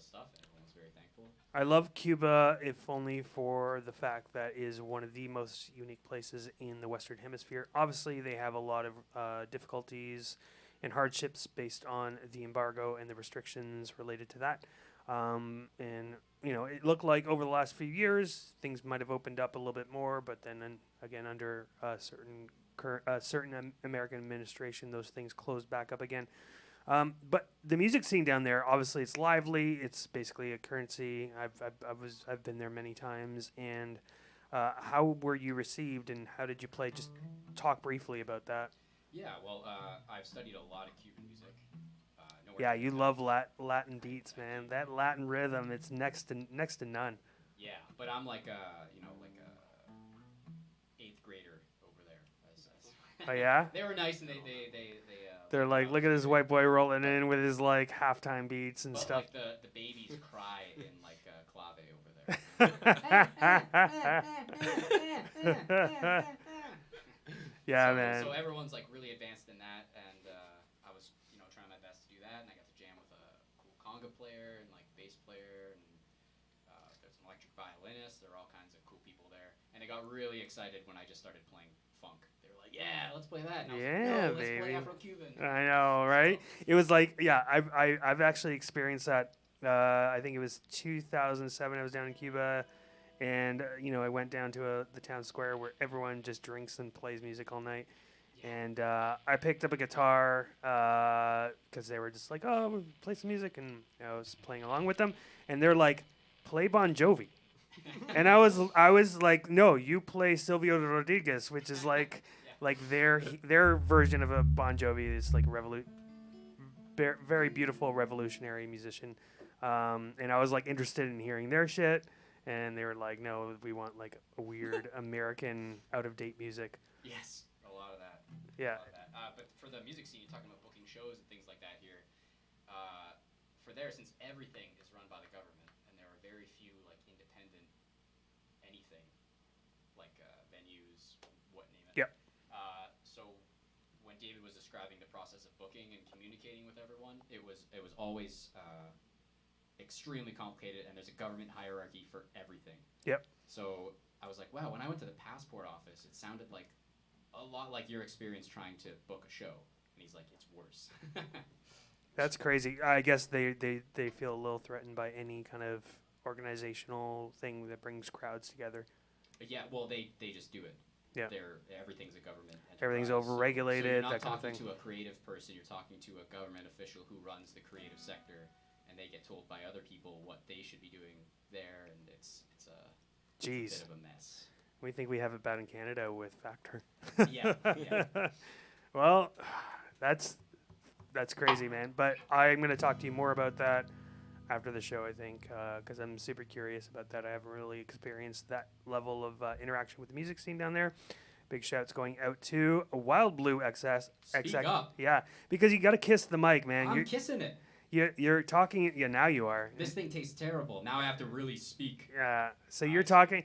stuff, and everyone was very thankful. I love Cuba, if only for the fact that is one of the most unique places in the Western Hemisphere. Obviously, they have a lot of difficulties and hardships based on the embargo and the restrictions related to that. And it looked like over the last few years things might have opened up a little bit more, but then again under certain American administration, those things closed back up again. But the music scene down there, obviously, it's lively. It's basically a currency. I've been there many times. And how were you received, and how did you play? Just talk briefly about that. Yeah, well, I've studied a lot of Cuban music. Nowhere Yeah, to you go. love Latin beats, man. That Latin rhythm, it's next to none. Yeah, but I'm like a eighth grader over there. Oh yeah? They were nice and they They're like, look at this white boy rolling in with his like halftime beats and but stuff. like the babies cry in like clave over there. Yeah, so, man. So everyone's like really advanced in that, and I was trying my best to do that, and I got to jam with a cool conga player and like bass player, and there's an electric violinist. There were all kinds of cool people there, and I got really excited when I just started playing funk. They were like, like, yeah, let's play that. And I was Yeah, like, no, let's baby. play Afro-Cuban. I know, right? It was like, yeah, I've actually experienced that. I think it was 2007. I was down in Cuba, and I went down to the town square where everyone just drinks and plays music all night. Yeah. And I picked up a guitar because they were just like, "Oh, we'll play some music," and I was playing along with them. And they're like, "Play Bon Jovi," and I was like, "No, you play Silvio Rodriguez," which is like their version of a Bon Jovi is like very beautiful revolutionary musician. And I was like interested in hearing their shit, and they were like, "No, we want like a weird American out of date music." Yes, a lot of that. Yeah. A lot of that. But for the music scene, you're talking about booking shows and things like that here. For there, since everything is run by the government, and there are very few like independent anything, like venues, what name it. Yep. So when David was describing the process of booking and communicating with everyone, it was always extremely complicated, and there's a government hierarchy for everything. Yep. So I was like, wow, when I went to the passport office, it sounded like a lot like your experience trying to book a show. And he's like, it's worse. That's crazy. I guess they feel a little threatened by any kind of organizational thing that brings crowds together. Yeah, well, they just do it. Yeah. Everything's a government enterprise. Everything's overregulated, So you're not that kind of talking thing. to a creative person. You're talking to a government official who runs the creative sector, and they get told by other people what they should be doing there, and it's a Jeez. bit of a mess. We think we have it bad in Canada with Factor. Yeah. Well, that's crazy, man. But I'm going to talk to you more about that after the show, I think, because I'm super curious about that. I haven't really experienced that level of interaction with the music scene down there. Big shouts going out to Wild Blue XS. Speak up. Yeah, because you got to kiss the mic, man. I'm kissing it. You're talking. Yeah, now you are. This thing tastes terrible. Now I have to really speak. Yeah. So you're talking.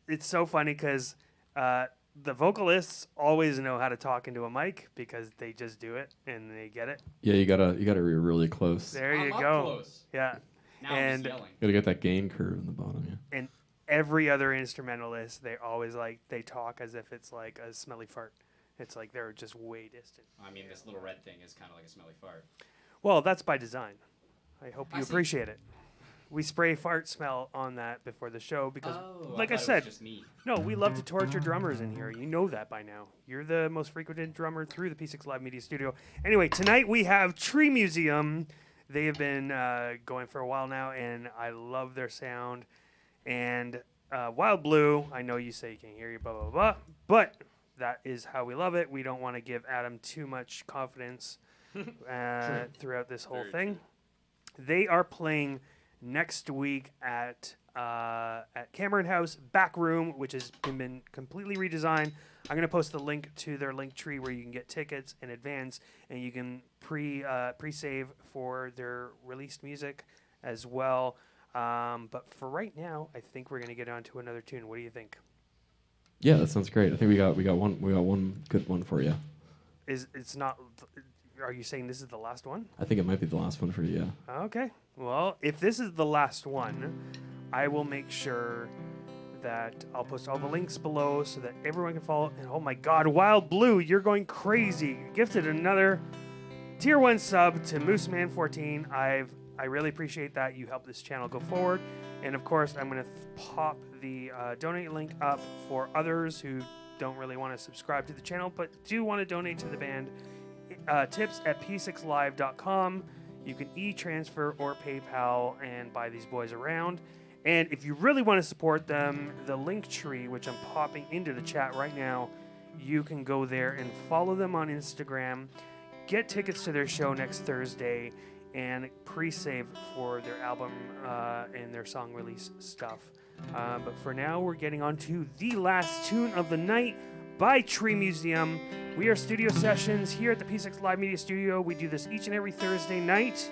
It's so funny because the vocalists always know how to talk into a mic because they just do it and they get it. Yeah, you gotta be really close. There I'm you up go. close. Yeah. Now I'm And- just yelling. Gotta get that gain curve in the bottom. Yeah. And every other instrumentalist, they always they talk as if it's like a smelly fart. It's like they're just way distant. I mean, this little red thing is kind of like a smelly fart. Well, that's by design. I hope I you see. appreciate it. We spray fart smell on that before the show because, like I thought it said, was just me. no, we love to torture drummers in here. You know that by now. You're the most frequented drummer through the P6 Live Media Studio. Anyway, tonight we have Tree Museum. They have been going for a while now, and I love their sound. And Wild Blue, I know you say you can't hear you, blah, blah, blah, but that is how we love it. We don't want to give Adam too much confidence throughout this whole Very thing. They are playing next week at Cameron House Back Room, which has been completely redesigned. I'm going to post the link to their link tree where you can get tickets in advance and you can pre-save for their released music as well. But for right now, I think we're going to get on to another tune. What do you think? Yeah, that sounds great. I think we got one good one for you. It's not? Are you saying this is the last one? I think it might be the last one for you. Yeah. Okay. Well, if this is the last one, I will make sure that I'll post all the links below so that everyone can follow. And oh my God, Wild Blue, you're going crazy! Gifted another tier 1 sub to Mooseman14. I really appreciate that. You help this channel go forward. And of course, I'm going to pop the donate link up for others who don't really want to subscribe to the channel but do want to donate to the band. Tips at p6live.com. You can e-transfer or PayPal and buy these boys around. And if you really want to support them, the link tree, which I'm popping into the chat right now, you can go there and follow them on Instagram, get tickets to their show next Thursday, and pre-save for their album and their song release stuff. But for now, we're getting on to the last tune of the night by Tree Museum. We are Studio Sessions here at the P6 Live Media Studio. We do this each and every Thursday night.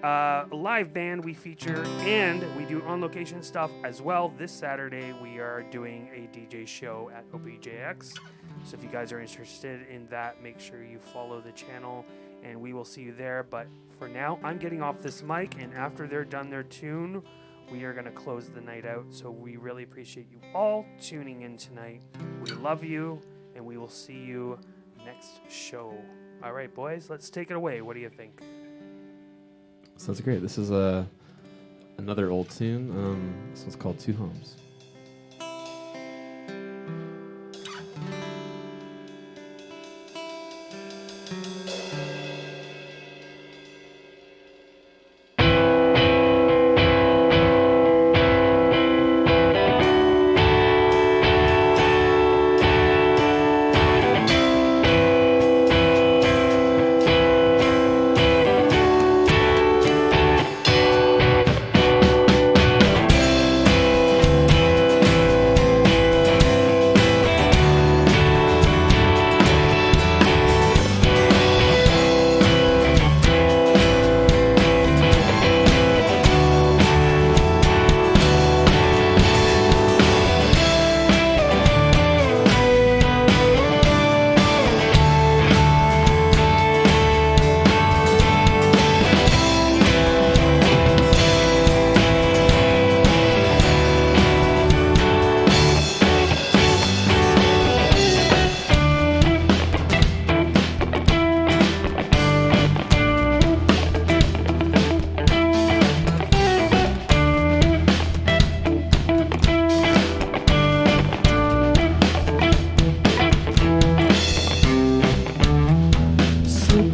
A live band we feature, and we do on-location stuff as well. This Saturday, we are doing a DJ show at OPJX. So if you guys are interested in that, make sure you follow the channel, and we will see you there. But for now, I'm getting off this mic, and after they're done their tune, we are going to close the night out. So we really appreciate you all tuning in tonight. We love you, and and we will see you next show. All right, boys, let's take it away. What do you think? Sounds great. This is another old tune. This one's called Two Homes.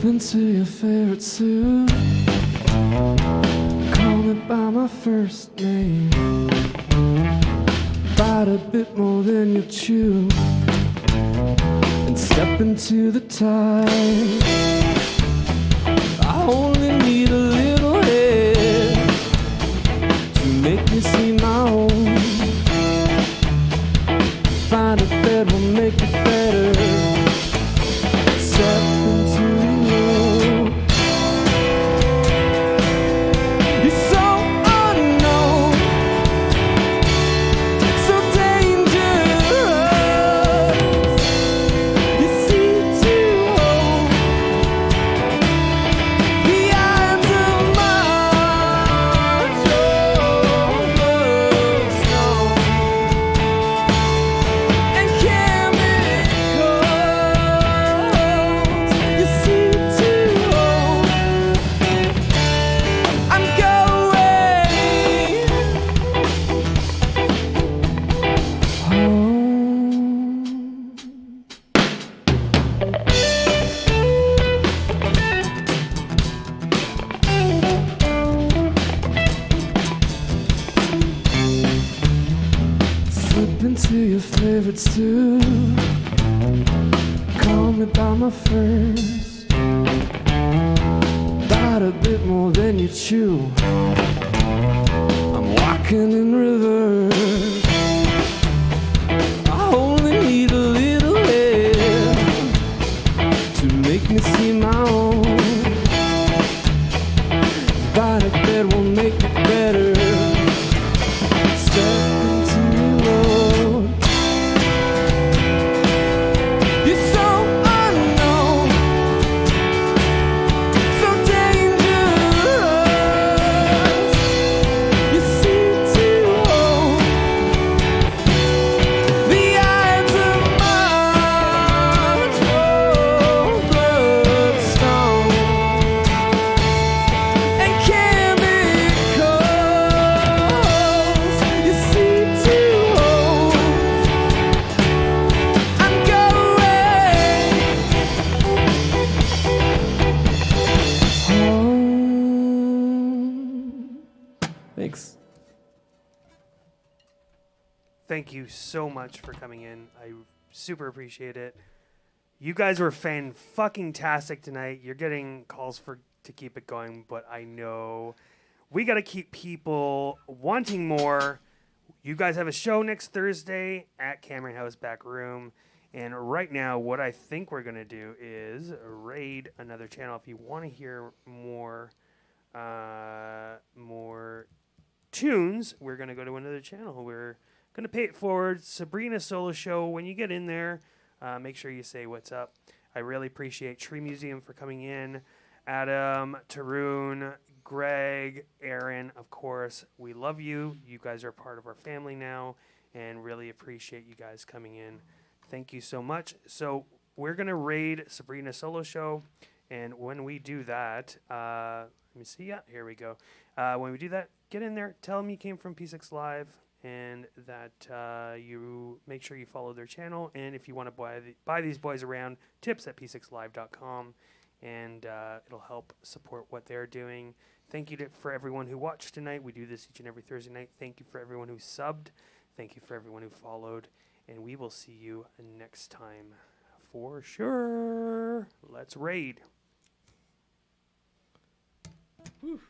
Into your favorite suit, call me by my first name, bite a bit more than you chew, and step into the tide. I only need a little head to make me see my own. Find a bed will make it better. Step into the road. You're so unknown, so dangerous. You see too old. The eyes of March over snow and chemicals. You see too old. I'm going home. Slip into your favorite suit, call me by my first, bite a bit more than you chew. I'm walking in reverse. I only need a little head to make me see my own. Bite a bed won't make it better. Step into the road. You're so unknown, so dangerous. You see too old. The eyes of March over stone and chemicals. You see too old. I'm going home. Thanks. Thank you so much for coming in. I super appreciate it. You guys were fan-fucking-tastic tonight. You're getting calls to keep it going, but I know we got to keep people wanting more. You guys have a show next Thursday at Cameron House Back Room. And right now, what I think we're going to do is raid another channel. If you want to hear more tunes, we're going to go to another channel. We're going to pay it forward. Sabrina's solo show. When you get in there, make sure you say what's up. I really appreciate Tree Museum for coming in. Adam, Tarun, Greg, Aaron, of course. We love you. You guys are part of our family now and really appreciate you guys coming in. Thank you so much. So we're gonna raid Sabrina's solo show, and when we do that, let me see. Yeah, here we go. When we do that, get in there. Tell them you came from P6 Live, and that you make sure you follow their channel. And if you want to buy these boys around, tips at p6live.com, and it'll help support what they're doing. Thank you for everyone who watched tonight. We do this each and every Thursday night. Thank you for everyone who subbed. Thank you for everyone who followed. And we will see you next time for sure. Let's raid. Whew.